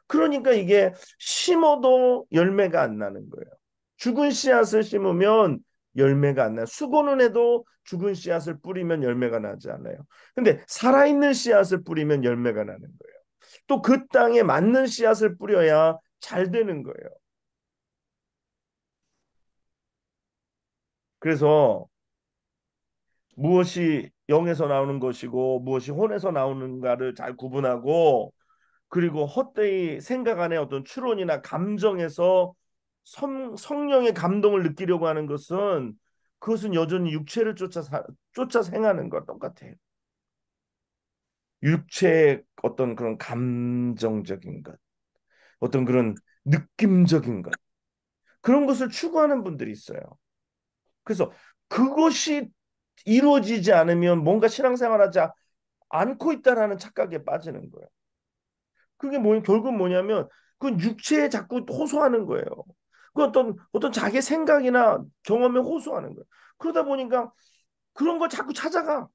그러니까 이게 심어도 열매가 안 나는 거예요. 죽은 씨앗을 심으면 열매가 안 나요. 수고는 해도 죽은 씨앗을 뿌리면 열매가 나지 않아요. 근데 살아있는 씨앗을 뿌리면 열매가 나는 거예요. 또 그 땅에 맞는 씨앗을 뿌려야 잘 되는 거예요. 그래서 무엇이 영에서 나오는 것이고 무엇이 혼에서 나오는가를 잘 구분하고 그리고 헛되이 생각 안에 어떤 추론이나 감정에서 성령의 감동을 느끼려고 하는 것은 그것은 여전히 육체를 쫓아 행하는 것 똑같아요. 육체의 어떤 그런 감정적인 것, 어떤 그런 느낌적인 것, 그런 것을 추구하는 분들이 있어요. 그래서 그것이 이루어지지 않으면 뭔가 신앙생활하지 않고 있다라는 착각에 빠지는 거예요. 그게 결국 뭐냐면 그건 육체에 자꾸 호소하는 거예요. 그 어떤 자기 생각이나 경험에 호소하는 거예요. 그러다 보니까 그런 걸 자꾸 찾아가.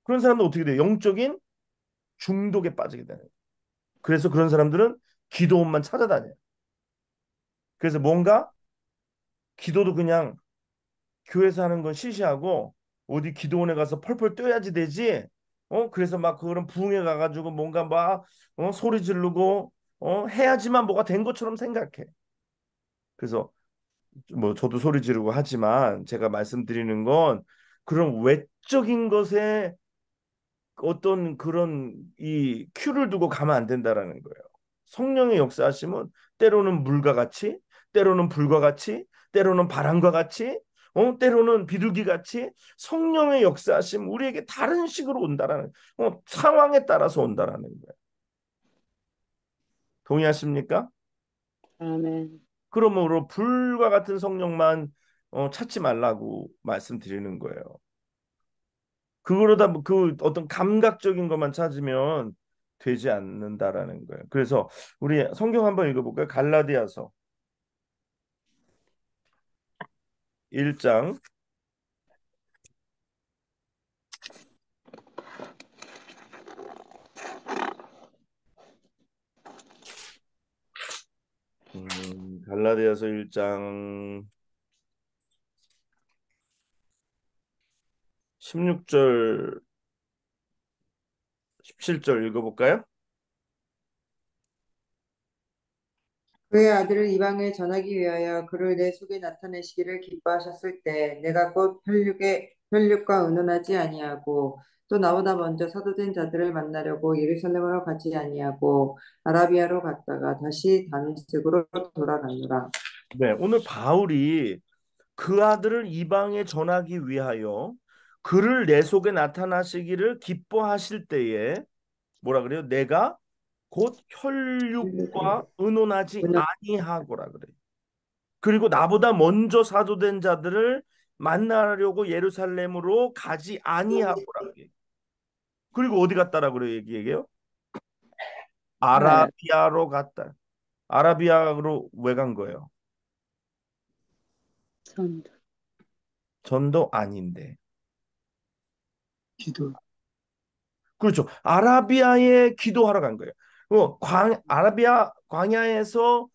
그런 사람들 어떻게 돼요? 영적인 중독에 빠지게 되는 거예요. 그래서 그런 사람들은 기도원만 찾아다녀요. 그래서 뭔가 기도도 그냥 교회에서 하는 건 시시하고 어디 기도원에 가서 펄펄 뛰어야지 되지. 그래서 막 그런 부흥회 가가지고 뭔가 막 소리 지르고 해야지만 뭐가 된 것처럼 생각해. 그래서 뭐 저도 소리 지르고 하지만 제가 말씀드리는 건 그런 외적인 것에 어떤 그런 이 큐를 두고 가면 안 된다라는 거예요. 성령의 역사하심은 때로는 물과 같이, 때로는 불과 같이, 때로는 바람과 같이, 때로는 비둘기 같이 성령의 역사하심 우리에게 다른 식으로 온다라는 상황에 따라서 온다라는 거예요. 동의하십니까? 아멘. 그러므로 불과 같은 성령만 찾지 말라고 말씀드리는 거예요. 그거로다 그 어떤 감각적인 것만 찾으면 되지 않는다라는 거예요. 그래서 우리 성경 한번 읽어볼까요? 갈라디아서 1장 갈라디아서 1장 16절 17절 읽어볼까요? 그의 아들을 이방에 전하기 위하여 그를 내 속에 나타내시기를 기뻐하셨을 때 내가 곧 혈육과 의논하지 아니하고 또 나보다 먼저 사도된 자들을 만나려고 예루살렘으로 가지 아니하고 아라비아로 갔다가 다시 다메섹으로 돌아가노라. 네, 오늘 바울이 그 아들을 이방에 전하기 위하여 그를 내 속에 나타나시기를 기뻐하실 때에 뭐라 그래요? 내가 곧 혈육의 혈육과 의논하지 의논 아니하고라 그래요. 그리고 나보다 먼저 사도된 자들을 만나려고 예루살렘으로 가지 아니하고라 그래요. 그리고 어디 갔다라 그래요? 얘기해요. 네. 아라비아로 갔다. 아라비아로 왜 간 거예요? 전 전도 아닌데. 기도. 그렇죠. 아라비아에 기도하러 간 거예요. 아라비아 광야에서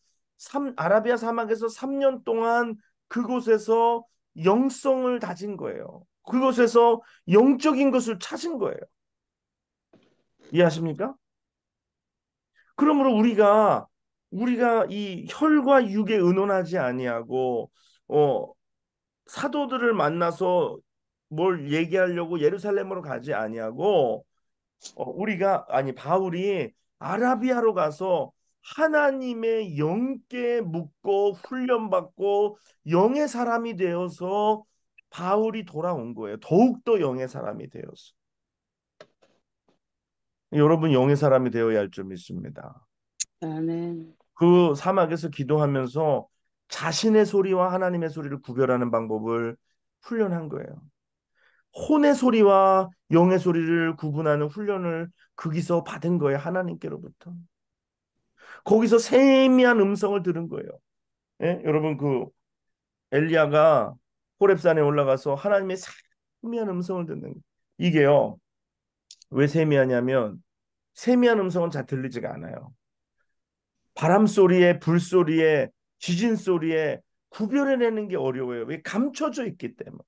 아라비아 사막에서 3년 동안 그곳에서 영성을 다진 거예요. 그곳에서 영적인 것을 찾은 거예요. 이해하십니까? 그러므로 우리가 이 혈과 육에 의논하지 아니하고 사도들을 만나서 뭘 얘기하려고 예루살렘으로 가지 아니하고 우리가 아니 바울이 아라비아로 가서 하나님의 영께 묻고 훈련받고 영의 사람이 되어서 바울이 돌아온 거예요. 더욱더 영의 사람이 되어서. 여러분 영의 사람이 되어야 할 줄 믿습니다. 아멘. 그 사막에서 기도하면서 자신의 소리와 하나님의 소리를 구별하는 방법을 훈련한 거예요. 혼의 소리와 영의 소리를 구분하는 훈련을 거기서 받은 거예요. 하나님께로부터. 거기서 세미한 음성을 들은 거예요. 예? 여러분 그 엘리야가 호렙산에 올라가서 하나님의 세미한 음성을 듣는 거예요. 이게요. 왜 세미하냐면 세미한 음성은 잘 들리지가 않아요. 바람 소리에 불 소리에 지진 소리에 구별해내는 게 어려워요. 왜? 감춰져 있기 때문에.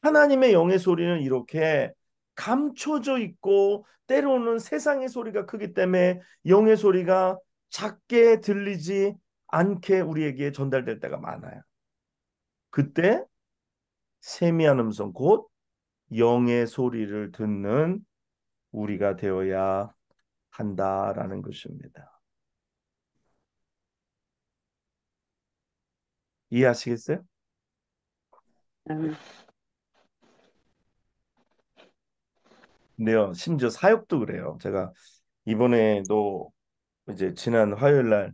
하나님의 영의 소리는 이렇게 감춰져 있고 때로는 세상의 소리가 크기 때문에 영의 소리가 작게 들리지 않게 우리에게 전달될 때가 많아요. 그때 세미한 음성 곧 영의 소리를 듣는 우리가 되어야 한다라는 것입니다. 이해하시겠어요? 아멘. 근데요, 심지어 사역도 그래요. 제가 이번에도 이제 지난 화요일 날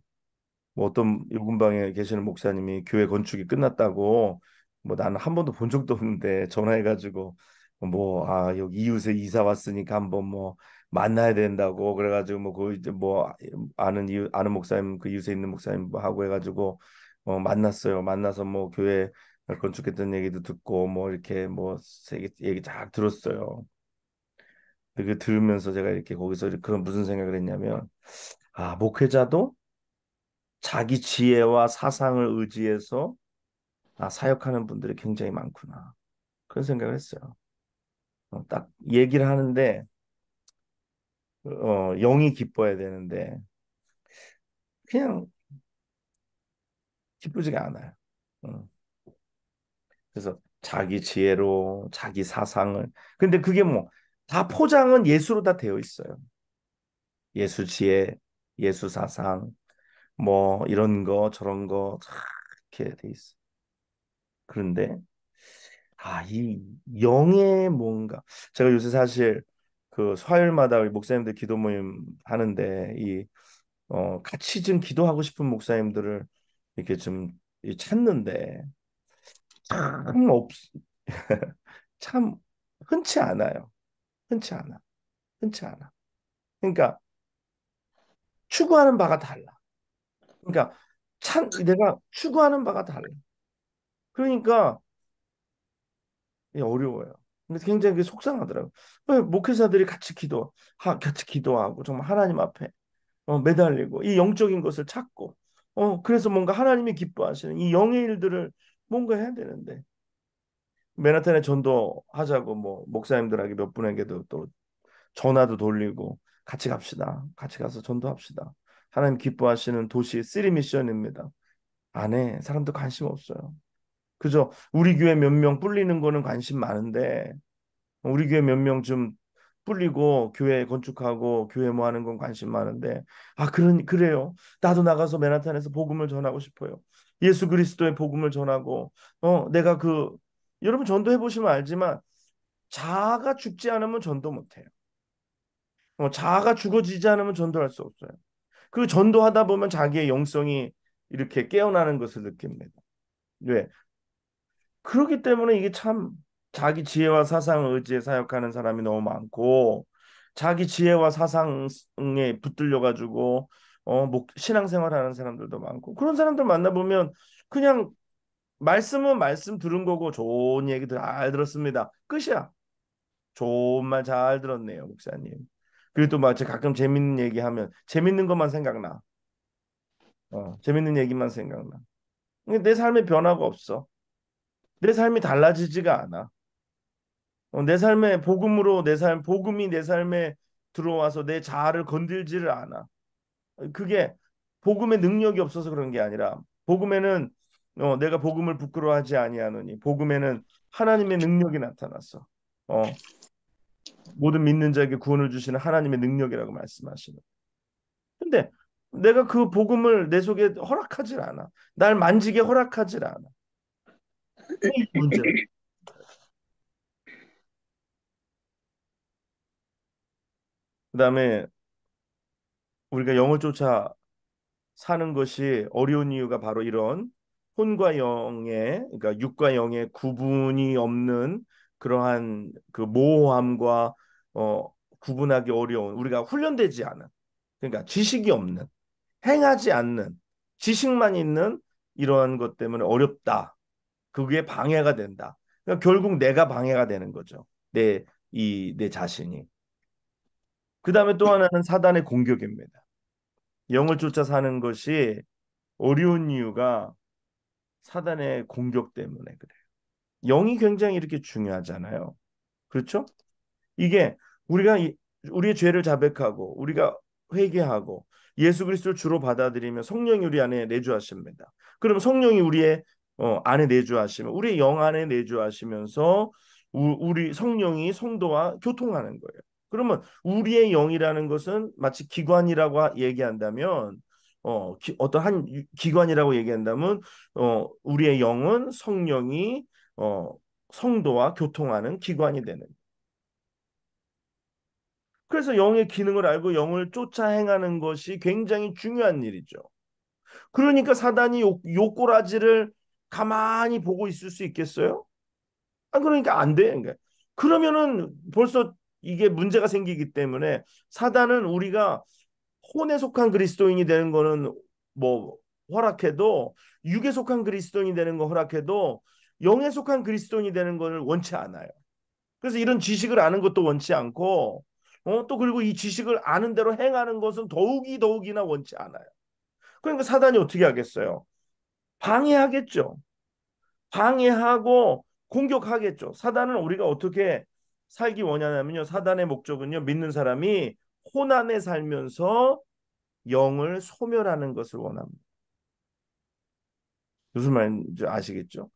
뭐 어떤 요금방에 계시는 목사님이 교회 건축이 끝났다고 뭐 나는 한 번도 본 적도 없는데 전화해가지고 뭐 여기 이웃에 이사 왔으니까 한번 뭐 만나야 된다고 그래가지고 뭐 그 이제 뭐 아는 이웃 아는 목사님 그 이웃에 있는 목사님 뭐 하고 해가지고 만났어요. 만나서 뭐 교회 건축했던 얘기도 듣고 뭐 이렇게 뭐 얘기 쫙 들었어요. 그 들으면서 제가 이렇게 거기서 그런 무슨 생각을 했냐면 목회자도 자기 지혜와 사상을 의지해서 사역하는 분들이 굉장히 많구나. 그런 생각을 했어요. 딱 얘기를 하는데 영이 기뻐야 되는데 그냥 기쁘지가 않아요. 어, 그래서 자기 지혜로 자기 사상을 근데 그게 뭐 다 포장은 예수로 다 되어 있어요. 예수 지혜, 예수 사상, 뭐 이런 거 저런 거 다 이렇게 돼 있어. 그런데 이 영의 뭔가 제가 요새 사실 그 화요일마다 우리 목사님들 기도 모임 하는데 같이 좀 기도하고 싶은 목사님들을 이렇게 좀 찾는데 참 없, 참 흔치 않아요. 흔치 않아. 흔치 않아. 그러니까 추구하는 바가 달라. 그러니까 참 내가 추구하는 바가 달라. 그러니까 이게 어려워요. 근데 굉장히 그게 속상하더라고요. 목회자들이 같이 기도하고 정말 하나님 앞에 매달리고 이 영적인 것을 찾고 그래서 뭔가 하나님이 기뻐하시는 이 영의 일들을 뭔가 해야 되는데 맨하탄에 전도하자고 뭐 목사님들에게 몇 분에게도 또 전화도 돌리고 같이 갑시다. 같이 가서 전도합시다. 하나님 기뻐하시는 도시 쓰리 미션입니다. 안에 사람도 관심 없어요. 그저 우리 교회 몇 명 불리는 거는 관심 많은데 우리 교회 몇 명 좀 불리고 교회 건축하고 교회 뭐 하는 건 관심 많은데 그래요. 나도 나가서 맨하탄에서 복음을 전하고 싶어요. 예수 그리스도의 복음을 전하고 내가 여러분 전도해 보시면 알지만 자아가 죽지 않으면 전도 못 해요. 자아가 죽어지지 않으면 전도할 수 없어요. 그 전도하다 보면 자기의 영성이 이렇게 깨어나는 것을 느낍니다. 왜? 그렇기 때문에 이게 참 자기 지혜와 사상을 의지해 사역하는 사람이 너무 많고 자기 지혜와 사상에 붙들려 가지고 신앙생활하는 사람들도 많고 그런 사람들 만나보면 그냥 말씀은 말씀 들은 거고 좋은 얘기들 잘 들었습니다. 끝이야. 좋은 말 잘 들었네요, 목사님. 그리고 또 마치 가끔 재밌는 얘기하면 재밌는 것만 생각나. 재밌는 얘기만 생각나. 근데 내 삶에 변화가 없어. 내 삶이 달라지지가 않아. 내 삶에 복음이 내 삶에 들어와서 내 자아를 건들지를 않아. 그게 복음의 능력이 없어서 그런 게 아니라 복음에는 내가 복음을 부끄러워하지 아니하노니 복음에는 하나님의 능력이 나타났어. 어, 모든 믿는 자에게 구원을 주시는 하나님의 능력이라고 말씀하시는. 근데 내가 그 복음을 내 속에 허락하질 않아. 날 만지게 허락하질 않아. 이게 문제라. 그다음에 우리가 영을 쫓아 사는 것이 어려운 이유가 바로 이런 혼과 영의, 그러니까 육과 영의 구분이 없는 그러한 그 모호함과 구분하기 어려운, 우리가 훈련되지 않은, 그러니까 지식이 없는, 행하지 않는, 지식만 있는 이러한 것 때문에 어렵다. 그게 방해가 된다. 그러니까 결국 내가 방해가 되는 거죠. 내 자신이. 그다음에 또 하나는 사단의 공격입니다. 영을 쫓아 사는 것이 어려운 이유가 사단의 공격 때문에 그래요. 영이 굉장히 이렇게 중요하잖아요. 그렇죠? 이게 우리가 우리의 죄를 자백하고 우리가 회개하고 예수 그리스도를 주로 받아들이면 성령이 우리 안에 내주하십니다. 그럼 성령이 우리의 안에 내주하시면 우리의 영 안에 내주하시면서 우리 성령이 성도와 교통하는 거예요. 그러면 우리의 영이라는 것은 마치 기관이라고 얘기한다면 어떤 한 기관이라고 얘기한다면 우리의 영은 성령이 어, 성도와 교통하는 기관이 되는. 그래서 영의 기능을 알고 영을 쫓아 행하는 것이 굉장히 중요한 일이죠. 그러니까 사단이 요꼬라지를 가만히 보고 있을 수 있겠어요? 아, 그러니까 안 돼. 그러니까. 그러면은 벌써 이게 문제가 생기기 때문에 사단은 우리가 혼에 속한 그리스도인이 되는 거는 뭐 허락해도 육에 속한 그리스도인이 되는 거 허락해도 영에 속한 그리스도인이 되는 거를 원치 않아요. 그래서 이런 지식을 아는 것도 원치 않고 또 그리고 이 지식을 아는 대로 행하는 것은 더욱이나 원치 않아요. 그러니까 사단이 어떻게 하겠어요? 방해하겠죠. 방해하고 공격하겠죠. 사단은 우리가 어떻게 살기 원하냐면요. 사단의 목적은요. 믿는 사람이 혼안에 살면서 영을 소멸하는 것을 원합니다. 무슨 말인지 아시겠죠?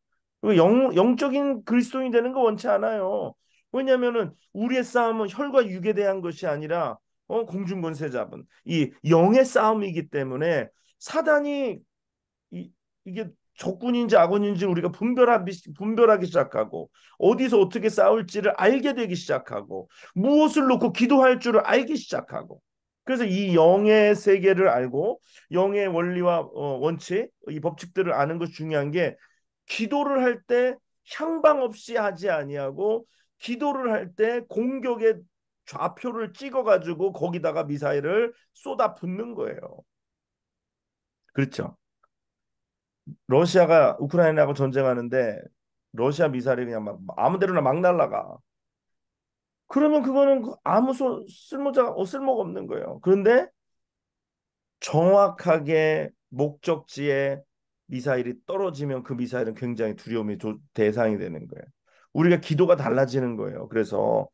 영적인 그리스도인이 되는 거 원치 않아요. 왜냐하면은 우리의 싸움은 혈과 육에 대한 것이 아니라 공중권세 잡은 이 영의 싸움이기 때문에 사단이 이게 적군인지 악군인지 우리가 분별하기 시작하고 어디서 어떻게 싸울지를 알게 되기 시작하고 무엇을 놓고 기도할 줄을 알기 시작하고 그래서 이 영의 세계를 알고 영의 원리와 원칙, 이 법칙들을 아는 것이 중요한 게 기도를 할 때 향방 없이 하지 아니하고 기도를 할 때 공격의 좌표를 찍어가지고 거기다가 미사일을 쏟아 붓는 거예요. 그렇죠? 러시아가 우크라이나하고 전쟁하는데 러시아 미사일이 그냥 막 아무 데로나 막 날아가. 그러면 그거는 아무 쓸모가 없는 거예요. 그런데 정확하게 목적지에 미사일이 떨어지면 그 미사일은 굉장히 두려움의 대상이 되는 거예요. 우리가 기도가 달라지는 거예요. 그래서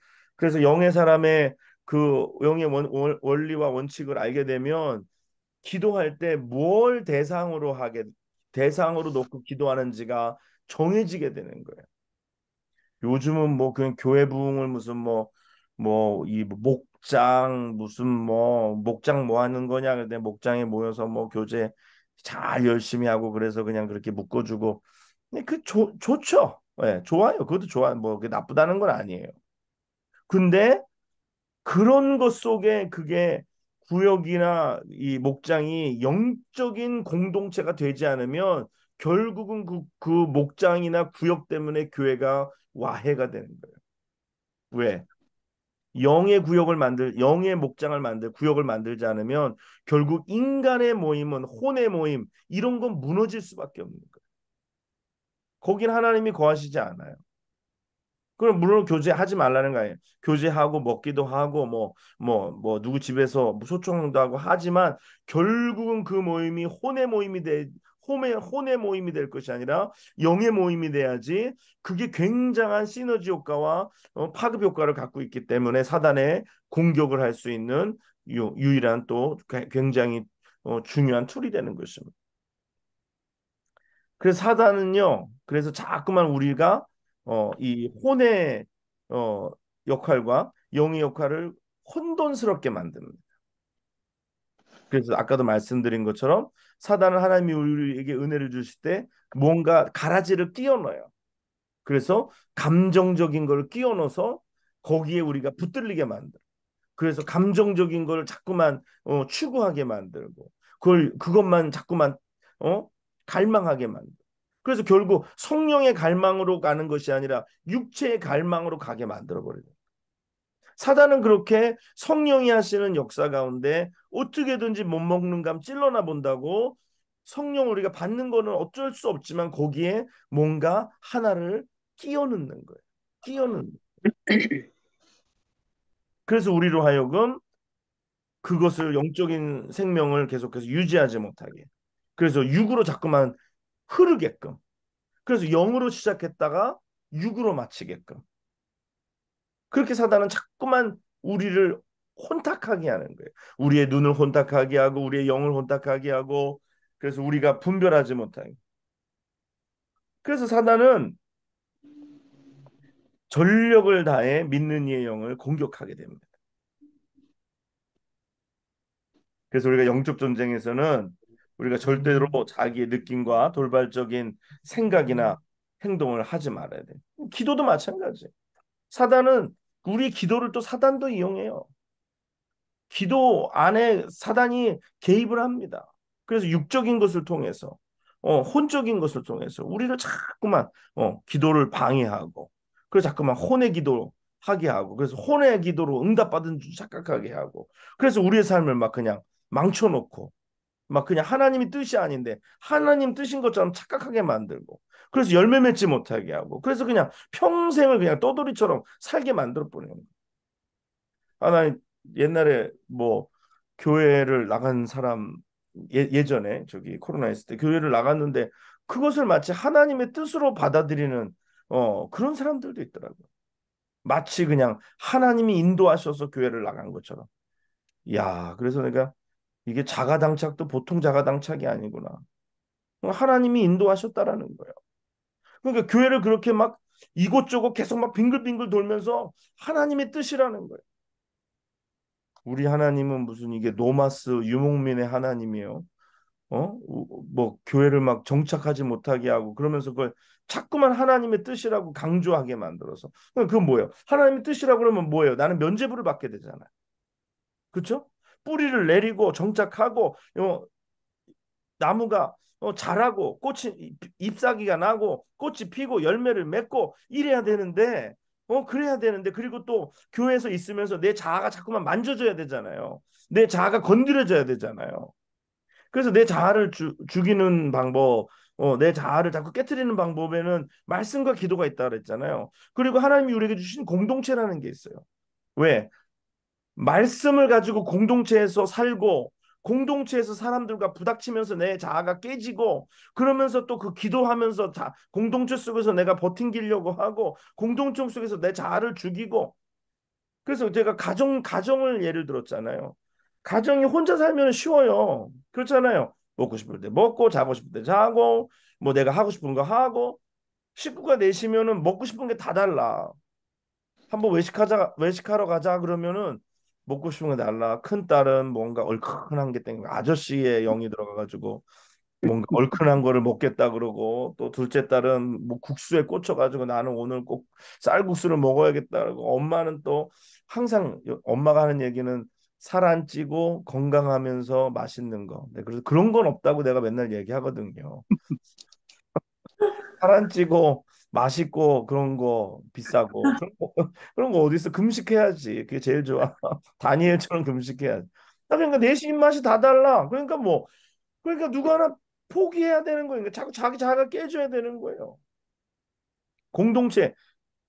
영의 사람의 그 영의 원리와 원칙을 알게 되면 기도할 때 뭘 대상으로 놓고 기도하는지가 정해지게 되는 거예요. 요즘은 뭐 그냥 교회 부흥을 무슨 이 목장 무슨 목장 뭐 하는 거냐 근데 목장에 모여서 뭐 교제 잘 열심히 하고 그래서 그냥 그렇게 묶어주고 근데 좋죠. 예, 좋아요. 그것도 좋아. 뭐 그게 나쁘다는 건 아니에요. 근데 그런 것 속에 그게 구역이나 이 목장이 영적인 공동체가 되지 않으면 결국은 그 목장이나 구역 때문에 교회가 와해가 되는 거예요. 왜? 영의 목장을 구역을 만들지 않으면 결국 인간의 모임은 혼의 모임 이런 건 무너질 수밖에 없는 거예요. 거긴 하나님이 거하시지 않아요. 그럼 물론 교제하지 말라는 거예요. 교제하고 먹기도 하고 누구 집에서 소총도 하고 하지만 결국은 그 모임이 혼의 모임이 될 것이 아니라 영의 모임이 돼야지 그게 굉장한 시너지 효과와 파급 효과를 갖고 있기 때문에 사단의 공격을 할 수 있는 유일한 또 굉장히 중요한 툴이 되는 것입니다. 그래서 사단은요. 그래서 자꾸만 우리가 이 혼의 어, 역할과 영의 역할을 혼돈스럽게 만듭니다. 그래서 아까도 말씀드린 것처럼 사단은 하나님이 우리에게 은혜를 주실 때 뭔가 가라지를 끼워 넣어요. 그래서 감정적인 걸 끼워 넣어서 거기에 우리가 붙들리게 만들어. 그래서 감정적인 걸 자꾸만 추구하게 만들고 그것만 자꾸만 어 갈망하게 만들어. 그래서 결국 성령의 갈망으로 가는 것이 아니라 육체의 갈망으로 가게 만들어 버려요. 사단은 그렇게 성령이 하시는 역사 가운데 어떻게든지 못 먹는 감 찔러나 본다고 성령 우리가 받는 거는 어쩔 수 없지만 거기에 뭔가 하나를 끼워 넣는 거예요. 끼워 넣는. 그래서 우리로 하여금 그것을 영적인 생명을 계속해서 유지하지 못하게. 그래서 육으로 자꾸만 흐르게끔. 그래서 영으로 시작했다가 육으로 마치게끔. 그렇게 사단은 자꾸만 우리를 혼탁하게 하는 거예요. 우리의 눈을 혼탁하게 하고 우리의 영을 혼탁하게 하고 그래서 우리가 분별하지 못하게. 그래서 사단은 전력을 다해 믿는 이의 영을 공격하게 됩니다. 그래서 우리가 영적 전쟁에서는 우리가 절대로 자기의 느낌과 돌발적인 생각이나 행동을 하지 말아야 돼. 기도도 마찬가지. 사단은 우리 기도를 또 사단도 이용해요. 기도 안에 사단이 개입을 합니다. 그래서 육적인 것을 통해서, 혼적인 것을 통해서 우리를 자꾸만 기도를 방해하고, 그래서 자꾸만 혼의 기도 하게 하고, 그래서 혼의 기도로 응답받은 줄 착각하게 하고, 그래서 우리의 삶을 막 그냥 망쳐놓고, 막 그냥 하나님이 뜻이 아닌데 하나님 뜻인 것처럼 착각하게 만들고, 그래서 열매 맺지 못하게 하고, 그래서 그냥 평생을 그냥 떠돌이처럼 살게 만들어 버리는 거예요. 나 옛날에 뭐 교회를 나간 사람 예전에 저기 코로나 있을 때 교회를 나갔는데 그것을 마치 하나님의 뜻으로 받아들이는 그런 사람들도 있더라고요. 마치 그냥 하나님이 인도하셔서 교회를 나간 것처럼. 야, 그래서 내가 이게 자가당착도 보통 자가당착이 아니구나. 하나님이 인도하셨다라는 거예요. 그러니까 교회를 그렇게 막 이곳저곳 계속 막 빙글빙글 돌면서 하나님의 뜻이라는 거예요. 우리 하나님은 무슨 이게 노마스 유목민의 하나님이에요. 뭐 교회를 막 정착하지 못하게 하고 그러면서 그걸 자꾸만 하나님의 뜻이라고 강조하게 만들어서 그건 뭐예요? 하나님의 뜻이라고 그러면 뭐예요? 나는 면죄부를 받게 되잖아요. 그렇죠? 뿌리를 내리고 정착하고 나무가 자라고 꽃이 잎사귀가 나고 꽃이 피고 열매를 맺고 이래야 되는데 그래야 되는데 그리고 또 교회에서 있으면서 내 자아가 자꾸만 만져져야 되잖아요. 내 자아가 건드려져야 되잖아요. 그래서 내 자아를 죽이는 방법, 내 자아를 자꾸 깨트리는 방법에는 말씀과 기도가 있다 그랬잖아요. 그리고 하나님이 우리에게 주신 공동체라는 게 있어요. 왜? 말씀을 가지고 공동체에서 살고 공동체에서 사람들과 부닥치면서 내 자아가 깨지고 그러면서 또 그 기도하면서 공동체 속에서 내가 버팅기려고 하고 공동체 속에서 내 자아를 죽이고 그래서 제가 가정을 예를 들었잖아요. 가정이 혼자 살면 쉬워요. 그렇잖아요. 먹고 싶을 때 먹고 자고 싶을 때 자고 뭐 내가 하고 싶은 거 하고 식구가 내시면은 먹고 싶은 게 다 달라. 한번 외식하러 가자 그러면은 먹고 싶은 거 달라. 큰 딸은 뭔가 얼큰한 게 땡겨. 아저씨의 영이 들어가가지고 뭔가 얼큰한 거를 먹겠다 그러고 또 둘째 딸은 뭐 국수에 꽂혀가지고 나는 오늘 꼭 쌀국수를 먹어야겠다 그러고 엄마는 또 항상 엄마가 하는 얘기는 살 안 찌고 건강하면서 맛있는 거. 네, 그래서 그런 건 없다고 내가 맨날 얘기하거든요. 살 안 찌고 맛있고 그런 거 비싸고 그런 거 어디 있어? 금식해야지. 그게 제일 좋아. 다니엘처럼 금식해야지. 그러니까 내시 입맛이 다 달라. 그러니까 누가 하나 포기해야 되는 거예요. 그러니까 자꾸 자기 자아가 깨져야 되는 거예요. 공동체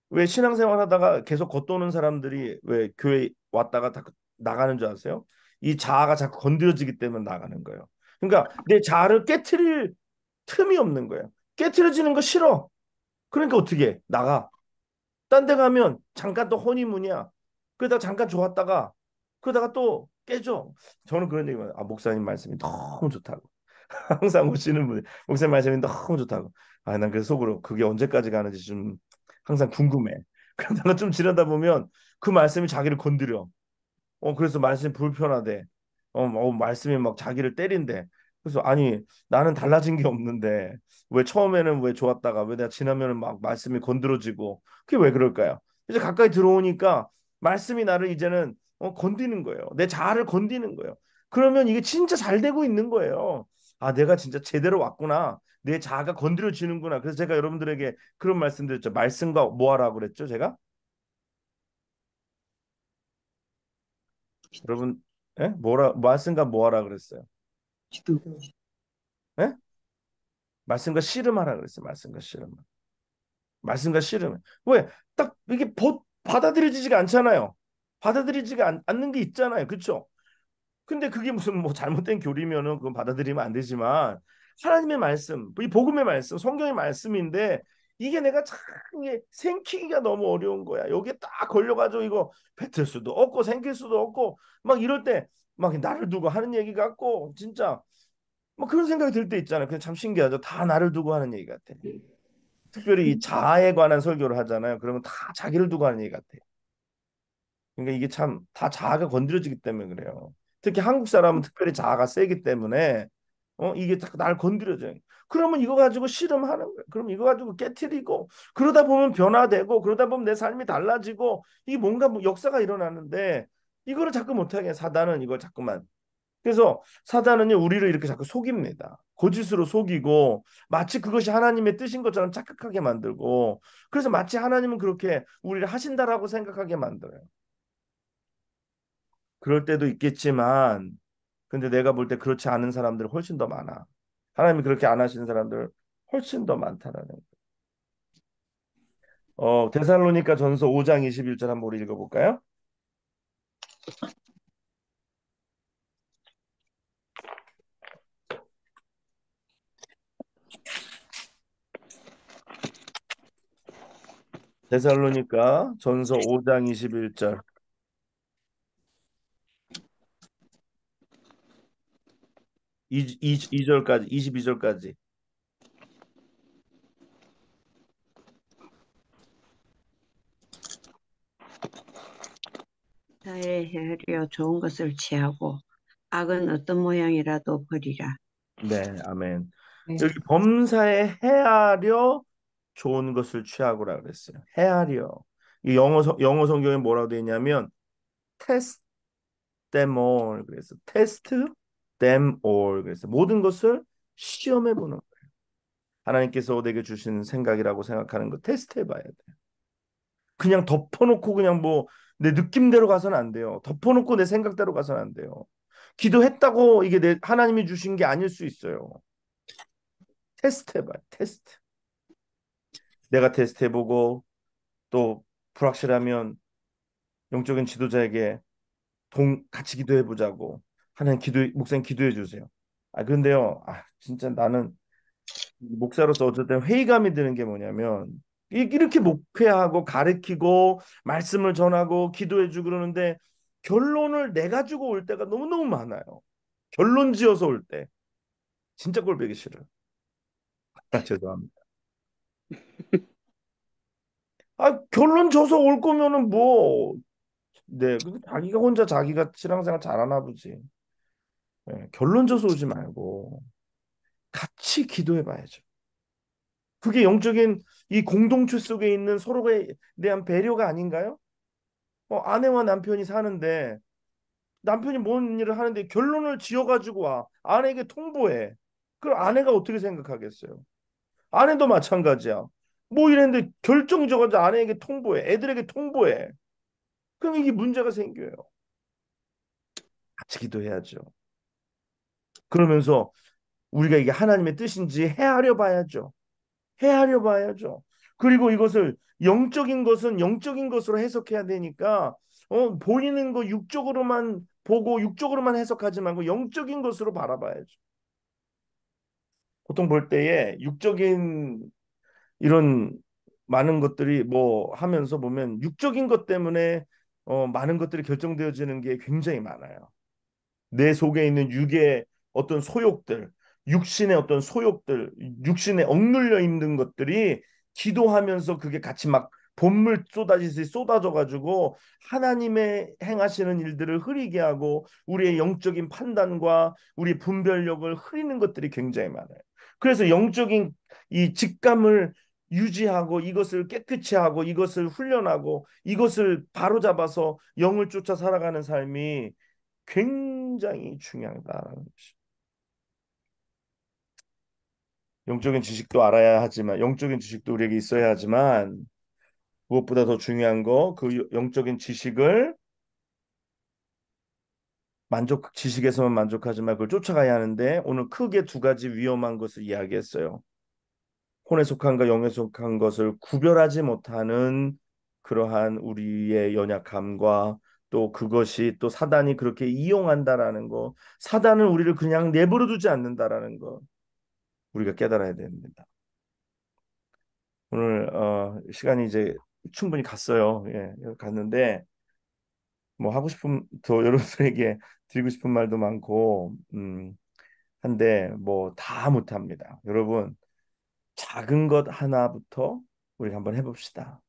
왜 신앙생활 하다가 계속 겉도는 사람들이 왜 교회 왔다가 다 나가는 줄 아세요? 이 자아가 자꾸 건드려지기 때문에 나가는 거예요. 그러니까 내 자아를 깨트릴 틈이 없는 거예요. 깨트려지는 거 싫어. 그러니까 어떻게 해? 나가. 딴 데 가면 잠깐 또 허니문이야. 그러다가 잠깐 좋았다가 그러다가 또 깨져. 저는 그런 얘기만 목사님 말씀이 너무 좋다고. 항상 오시는 분 목사님 말씀이 너무 좋다고. 난 그래서 속으로 그게 언제까지 가는지 좀 항상 궁금해. 그러다가 좀 지나다 보면 그 말씀이 자기를 건드려. 그래서 말씀이 불편하대. 말씀이 막 자기를 때린대. 그래서 아니 나는 달라진 게 없는데 왜 처음에는 왜 좋았다가 왜 내가 지나면은 막 말씀이 건드려지고 그게 왜 그럴까요? 이제 가까이 들어오니까 말씀이 나를 이제는 건드는 거예요. 내 자아를 건드는 거예요. 그러면 이게 진짜 잘 되고 있는 거예요. 아 내가 진짜 제대로 왔구나. 내 자아가 건드려지는구나. 그래서 제가 여러분들에게 그런 말씀드렸죠. 말씀과 뭐 하라고 그랬죠, 제가? 여러분, 예? 말씀과 뭐 하라 그랬어요? 기도. 예? 말씀과 씨름하라 그랬어요. 말씀과 씨름. 왜? 딱 이게 받아들여지지가 않잖아요. 받아들이지가 않는 게 있잖아요. 그렇죠? 근데 그게 무슨 뭐 잘못된 교리면은 그건 받아들이면 안 되지만 하나님의 말씀, 이 복음의 말씀, 성경의 말씀인데 이게 내가 참 이게 생기기가 너무 어려운 거야. 여기에 딱 걸려가지고 이거 뱉을 수도 없고 생길 수도 없고 막 이럴 때 막 나를 두고 하는 얘기 같고 진짜 뭐 그런 생각이 들 때 있잖아요. 그냥 참 신기하죠. 다 나를 두고 하는 얘기 같아. 특별히 이 자아에 관한 설교를 하잖아요. 그러면 다 자기를 두고 하는 얘기 같아. 그러니까 이게 참 다 자아가 건드려지기 때문에 그래요. 특히 한국 사람은 특별히 자아가 세기 때문에 이게 딱 날 건드려져요. 그러면 이거 가지고 씨름하는 거예요. 그럼 이거 가지고 깨트리고 그러다 보면 변화되고 그러다 보면 내 삶이 달라지고 이게 뭔가 뭐 역사가 일어나는데 이거를 자꾸 못하게 사단은 이걸 자꾸만 그래서 사단은요 우리를 이렇게 자꾸 속입니다. 거짓으로 속이고 마치 그것이 하나님의 뜻인 것처럼 착각하게 만들고 그래서 마치 하나님은 그렇게 우리를 하신다라고 생각하게 만들어요. 그럴 때도 있겠지만 근데 내가 볼 때 그렇지 않은 사람들 훨씬 더 많아. 하나님이 그렇게 안 하시는 사람들 훨씬 더 많다라는 거. 데살로니가 전서 5장 21절 한번 우리 읽어볼까요? 데살로니가 전서 5장 21절 2절까지 22절까지 자의 헤아려 좋은 것을 취하고 악은 어떤 모양이라도 버리라. 네, 아멘. 네. 여기 범사에 헤아려 좋은 것을 취하고라 그랬어요. 헤아려. 이 영어 성경에 뭐라고 되어 있냐면 test them all 그래서 test them all 그래서 모든 것을 시험해 보는 거예요. 하나님께서 내게 주신 생각이라고 생각하는 거 테스트해 봐야 돼요. 그냥 덮어놓고 그냥 뭐 내 느낌대로 가서는 안 돼요. 덮어놓고 내 생각대로 가서는 안 돼요. 기도했다고 이게 하나님이 주신 게 아닐 수 있어요. 테스트 해봐요. 테스트. 내가 테스트 해보고 또 불확실하면 영적인 지도자에게 같이 기도해 보자고 하나님 목사님 기도해 주세요. 아 그런데요. 진짜 나는 목사로서 어쨌든 회의감이 드는 게 뭐냐면 이렇게 목회하고 가르치고 말씀을 전하고 기도해 주고 그러는데 결론을 내 가지고 올 때가 너무너무 많아요. 결론 지어서 올 때. 진짜 꼴보기 싫어요. 죄송합니다. 결론 져서 올 거면은 뭐 네, 자기가 혼자 자기가 신앙생활 잘하나 보지. 예, 결론 져서 오지 말고 같이 기도해 봐야죠. 그게 영적인 이 공동체 속에 있는 서로에 대한 배려가 아닌가요? 아내와 남편이 사는데 남편이 뭔 일을 하는데 결론을 지어가지고 와. 아내에게 통보해. 그럼 아내가 어떻게 생각하겠어요? 아내도 마찬가지야. 뭐 이랬는데 결정 지어가지고 아내에게 통보해. 애들에게 통보해. 그럼 이게 문제가 생겨요. 같이 기도해야죠. 그러면서 우리가 이게 하나님의 뜻인지 헤아려 봐야죠. 헤아려 봐야죠. 그리고 이것을 영적인 것은 영적인 것으로 해석해야 되니까 보이는 거 육적으로만 보고 육적으로만 해석하지 말고 영적인 것으로 바라봐야죠. 보통 볼 때에 육적인 이런 많은 것들이 뭐 하면서 보면 육적인 것 때문에 많은 것들이 결정되어지는 게 굉장히 많아요. 내 속에 있는 육의 어떤 소욕들, 육신의 어떤 소욕들, 육신에 억눌려 있는 것들이 기도하면서 그게 같이 막 본물 쏟아지듯이 쏟아져 가지고 하나님의 행하시는 일들을 흐리게 하고 우리의 영적인 판단과 우리의 분별력을 흐리는 것들이 굉장히 많아요. 그래서 영적인 이 직감을 유지하고 이것을 깨끗이 하고 이것을 훈련하고 이것을 바로잡아서 영을 쫓아 살아가는 삶이 굉장히 중요하다는 것이. 영적인 지식도 알아야 하지만 영적인 지식도 우리에게 있어야 하지만 무엇보다 더 중요한 거 그 영적인 지식을 지식에서만 만족하지만 그걸 쫓아가야 하는데 오늘 크게 두 가지 위험한 것을 이야기했어요. 혼에 속한과 영에 속한 것을 구별하지 못하는 그러한 우리의 연약함과 또 그것이 또 사단이 그렇게 이용한다라는 거, 사단은 우리를 그냥 내버려 두지 않는다라는 거 우리가 깨달아야 됩니다. 오늘 시간이 이제 충분히 갔어요. 예, 갔는데 뭐 하고 싶은 더 여러분들에게 드리고 싶은 말도 많고 한데 뭐 다 못합니다. 여러분 작은 것 하나부터 우리 한번 해봅시다.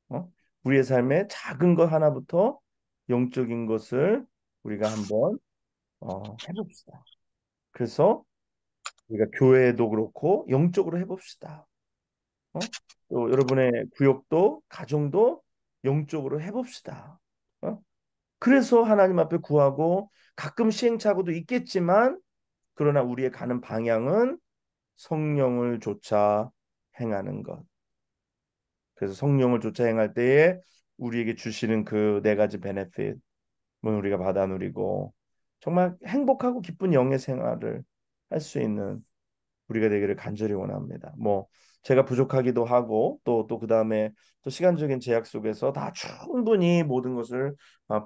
어? 우리의 삶에 작은 것 하나부터 영적인 것을 우리가 한번 해봅시다. 그래서 우리가 교회도 그렇고 영적으로 해봅시다. 어? 또 여러분의 구역도 가정도 영적으로 해봅시다. 어? 그래서 하나님 앞에 구하고 가끔 시행착오도 있겠지만 그러나 우리의 가는 방향은 성령을 쫓아 행하는 것. 그래서 성령을 쫓아 행할 때에 우리에게 주시는 그 네 가지 베네핏 우리가 받아 누리고 정말 행복하고 기쁜 영의 생활을 할 수 있는 우리가 되기를 간절히 원합니다. 뭐 제가 부족하기도 하고 또 그다음에 또 시간적인 제약 속에서 다 충분히 모든 것을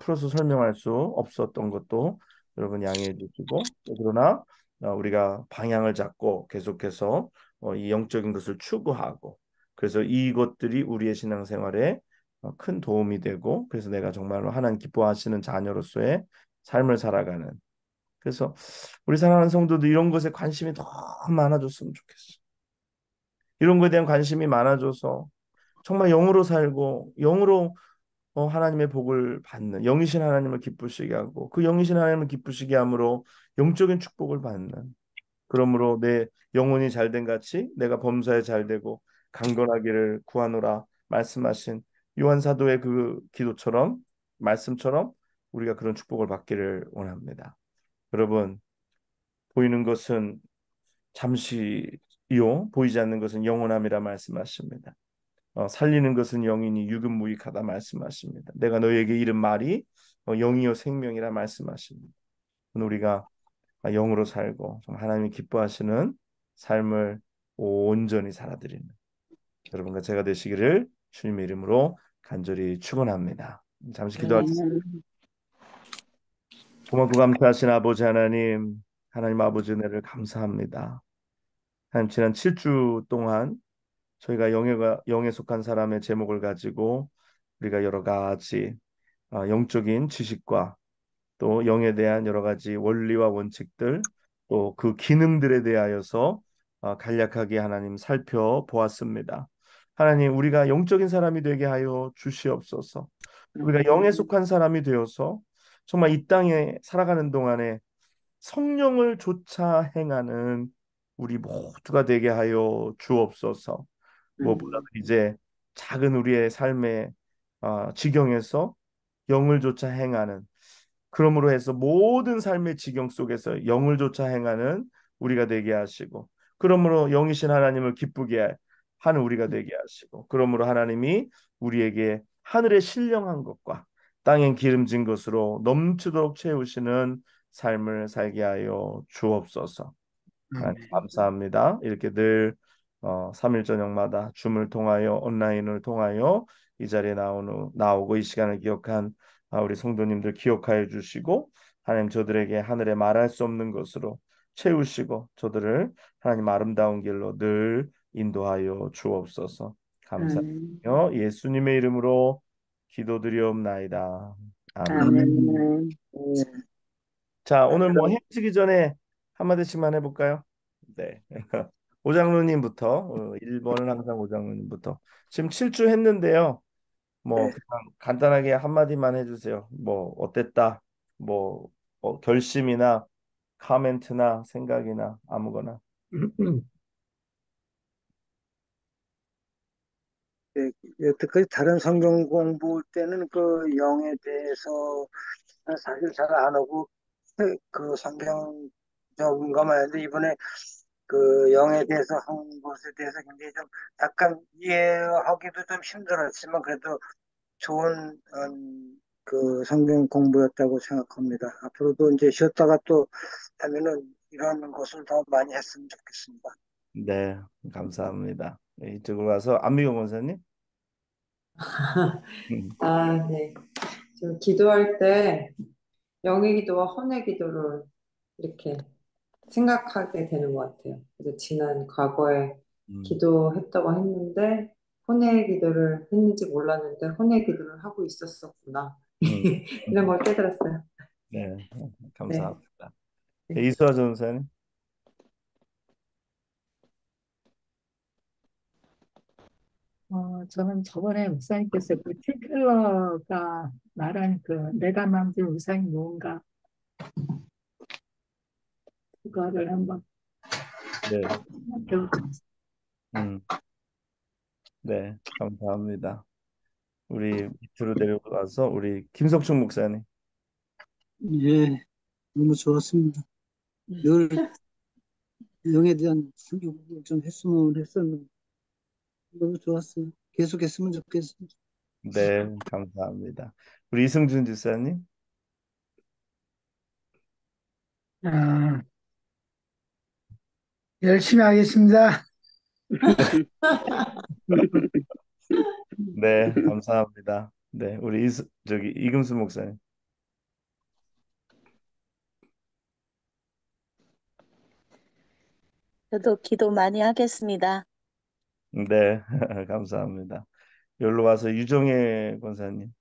풀어서 설명할 수 없었던 것도 여러분 양해해 주시고 또 그러나 우리가 방향을 잡고 계속해서 이 영적인 것을 추구하고 그래서 이것들이 우리의 신앙생활에 큰 도움이 되고 그래서 내가 정말로 하나님 기뻐하시는 자녀로서의 삶을 살아가는 그래서 우리 사랑하는 성도도 이런 것에 관심이 더 많아졌으면 좋겠어. 이런 것에 대한 관심이 많아져서 정말 영으로 살고 영으로 하나님의 복을 받는 영이신 하나님을 기쁘시게 하고 그 영이신 하나님을 기쁘시게 함으로 영적인 축복을 받는 그러므로 내 영혼이 잘된 같이 내가 범사에 잘되고 강건하기를 구하노라 말씀하신 요한 사도의 그 기도처럼 말씀처럼 우리가 그런 축복을 받기를 원합니다. 여러분 보이는 것은 잠시요 보이지 않는 것은 영원함이라 말씀하십니다. 살리는 것은 영이니 유급무익하다 말씀하십니다. 내가 너희에게 이른 말이 영이요 생명이라 말씀하십니다. 우리가 영으로 살고 하나님이 기뻐하시는 삶을 온전히 살아드리는 여러분과 제가 되시기를 주님의 이름으로 간절히 축원합니다. 잠시 기도하겠습니다. 고맙고 감사하신 아버지 하나님, 하나님 아버지 은혜를 감사합니다. 하나님 지난 7주 동안 저희가 영에 속한 사람의 제목을 가지고 우리가 여러 가지 영적인 지식과 또 영에 대한 여러 가지 원리와 원칙들 또 그 기능들에 대하여서 간략하게 하나님 살펴보았습니다. 하나님 우리가 영적인 사람이 되게 하여 주시옵소서. 우리가 영에 속한 사람이 되어서 정말 이 땅에 살아가는 동안에 성령을 쫓아 행하는 우리 모두가 되게 하여 주옵소서. 무엇보다도 이제 작은 우리의 삶의 지경에서 영을 쫓아 행하는 그러므로 해서 모든 삶의 지경 속에서 영을 쫓아 행하는 우리가 되게 하시고 그러므로 영이신 하나님을 기쁘게 하는 우리가 되게 하시고 그러므로 하나님이 우리에게 하늘의 신령한 것과 땅엔 기름진 것으로 넘치도록 채우시는 삶을 살게 하여 주옵소서. 하나님 감사합니다. 이렇게 늘 3일 저녁마다 줌을 통하여 온라인을 통하여 이 자리에 나오고 이 시간을 기억한 우리 성도님들 기억하여 주시고 하나님 저들에게 하늘에 말할 수 없는 것으로 채우시고 저들을 하나님 아름다운 길로 늘 인도하여 주옵소서. 감사하며 예수님의 이름으로 기도드리옵나이다. 아멘. 아멘. 자, 오늘 뭐 헤어지기 전에 한마디씩만 해볼까요? 네. 오장로님부터 1번은 항상 오장로님부터 지금 7주 했는데요. 뭐 네. 그냥 간단하게 한마디만 해주세요. 뭐 어땠다? 뭐 결심이나 카멘트나 생각이나 아무거나. 예, 여태까지 다른 성경 공부 때는 그 영에 대해서 사실 잘 안 하고 그 성경 전문가만 했는데 이번에 그 영에 대해서 한 것에 대해서 굉장히 좀 약간 이해하기도 좀 힘들었지만 그래도 좋은 그 성경 공부였다고 생각합니다. 앞으로도 이제 쉬었다가 또 하면은 이런 것을 더 많이 했으면 좋겠습니다. 네, 감사합니다. 네, 이쪽으로 와서 안미경 원사님. 음, 아, 네. 저 기도할 때 영의 기도와 혼의 기도를 이렇게 생각하게 되는 것 같아요. 그래서 지난 과거에 음, 기도했다고 했는데 혼의 기도를 했는지 몰랐는데 혼의 기도를 하고 있었었구나. 음, 이런 음. 걸 깨달았어요. 네, 네. 감사합니다. 네, 네. 이수아 전사님. 저는 저번에 목사님께서 그 팀켈러가 말한 그 내가 만든 우상이 뭔가 그거를 한번 네, 배우고 음, 네, 감사합니다. 우리 밑으로 내려가서 우리 김석중 목사님. 예, 너무 좋았습니다. 늘 영에 대한 성경 공부를 좀 했으면 했었는데 너무 좋았어요. 계속했으면 좋겠어요. 네, 감사합니다. 우리 이승준 집사님. 아, 열심히 하겠습니다. 네, 감사합니다. 네, 우리 저기 이금수 목사님. 저도 기도 많이 하겠습니다. 네, 감사합니다. 여기로 와서 유정혜 권사님.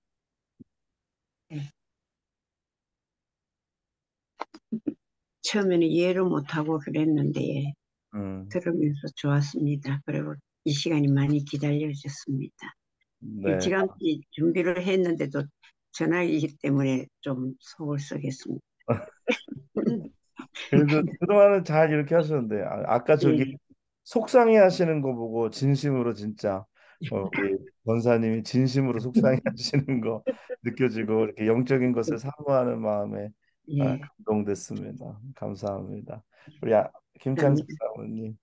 처음에는 이해를 못하고 그랬는데 음, 들으면서 좋았습니다. 그리고 이 시간이 많이 기다려졌습니다. 네. 일찌감치 준비를 했는데도 전화이기 때문에 좀 속을 썩였습니다. 그래도 그동안은 잘 이렇게 하셨는데 아까 저기 네, 속상해 하시는 거 보고 진심으로 진짜 우리 권사님이 진심으로 속상해 하시는 거 느껴지고 이렇게 영적인 것을 사모하는 마음에 예, 감동됐습니다. 감사합니다. 우리 김창식 감사합니다. 사모님.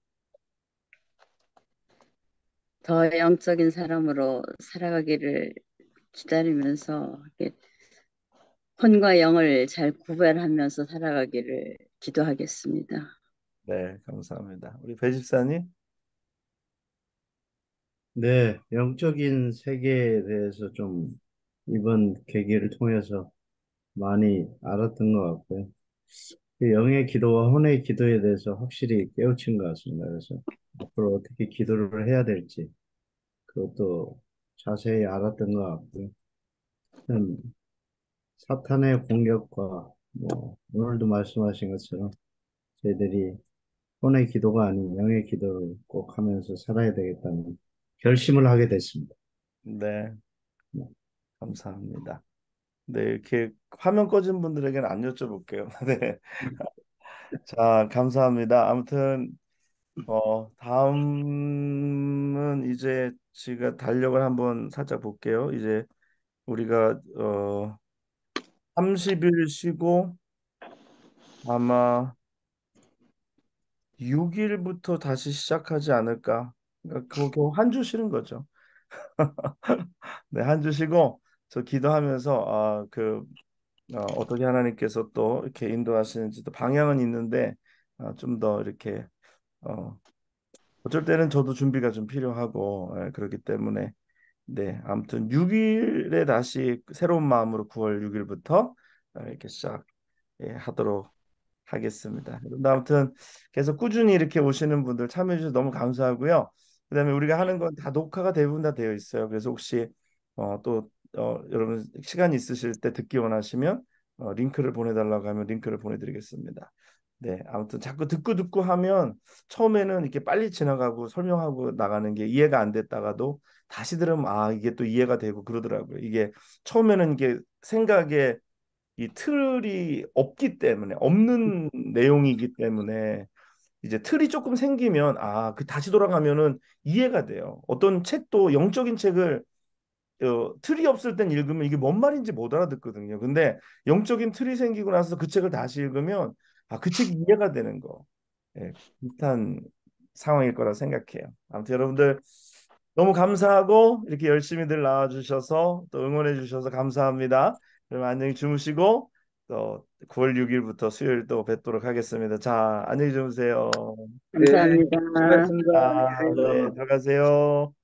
더 영적인 사람으로 살아가기를 기다리면서 이렇게 혼과 영을 잘 구별하면서 살아가기를 기도하겠습니다. 네, 감사합니다. 우리 배 집사님. 네, 영적인 세계에 대해서 좀 이번 계기를 통해서 많이 알았던 것 같고요. 그 영의 기도와 혼의 기도에 대해서 확실히 깨우친 것 같습니다. 그래서 앞으로 어떻게 기도를 해야 될지 그것도 자세히 알았던 것 같고요. 참 사탄의 공격과 뭐 오늘도 말씀하신 것처럼 저희들이 혼의 기도가 아닌 영의 기도를 꼭 하면서 살아야 되겠다는 결심을 하게 됐습니다. 네, 감사합니다. 네, 이렇게 화면 꺼진 분들에게는 안 여쭤볼게요. 네. 자, 감사합니다. 아무튼 다음은 이제 제가 달력을 한번 살짝 볼게요. 이제 우리가 30일 쉬고 아마 6일부터 다시 시작하지 않을까. 그러니까 그거 한 주 쉬는 거죠. 네, 한 주 쉬고 저 기도하면서 어떻게 하나님께서 또 이렇게 인도하시는지 또 방향은 있는데 좀 더 이렇게 어, 어쩔 때는 저도 준비가 좀 필요하고 그렇기 때문에 네, 아무튼 6일에 다시 새로운 마음으로 9월 6일부터 이렇게 시작 하도록 하겠습니다. 그런데 아무튼 계속 꾸준히 이렇게 오시는 분들 참여해 주셔서 너무 감사하고요. 그다음에 우리가 하는 건 다 녹화가 대부분 다 되어 있어요. 그래서 혹시 여러분 시간 있으실 때 듣기 원하시면 링크를 보내달라고 하면 링크를 보내드리겠습니다. 네, 아무튼 자꾸 듣고 하면 처음에는 이렇게 빨리 지나가고 설명하고 나가는 게 이해가 안 됐다가도 다시 들으면 아, 이게 또 이해가 되고 그러더라고요. 이게 처음에는 이게 생각에 이 틀이 없기 때문에 없는 내용이기 때문에 이제 틀이 조금 생기면 아, 그 다시 돌아가면은 이해가 돼요. 어떤 책도 영적인 책을 틀이 없을 땐 읽으면 이게 뭔 말인지 못 알아듣거든요. 근데 영적인 틀이 생기고 나서 그 책을 다시 읽으면 아, 그 책이 이해가 되는 거. 예, 비슷한 상황일 거라 생각해요. 아무튼 여러분들 너무 감사하고 이렇게 열심히들 나와주셔서 또 응원해 주셔서 감사합니다. 그럼 안녕히 주무시고 또 9월 6일부터 수요일 또 뵙도록 하겠습니다. 자, 안녕히 주무세요. 네, 감사합니다. 수고하셨습니다. 아, 네, 안녕히 계세요. 들어가세요.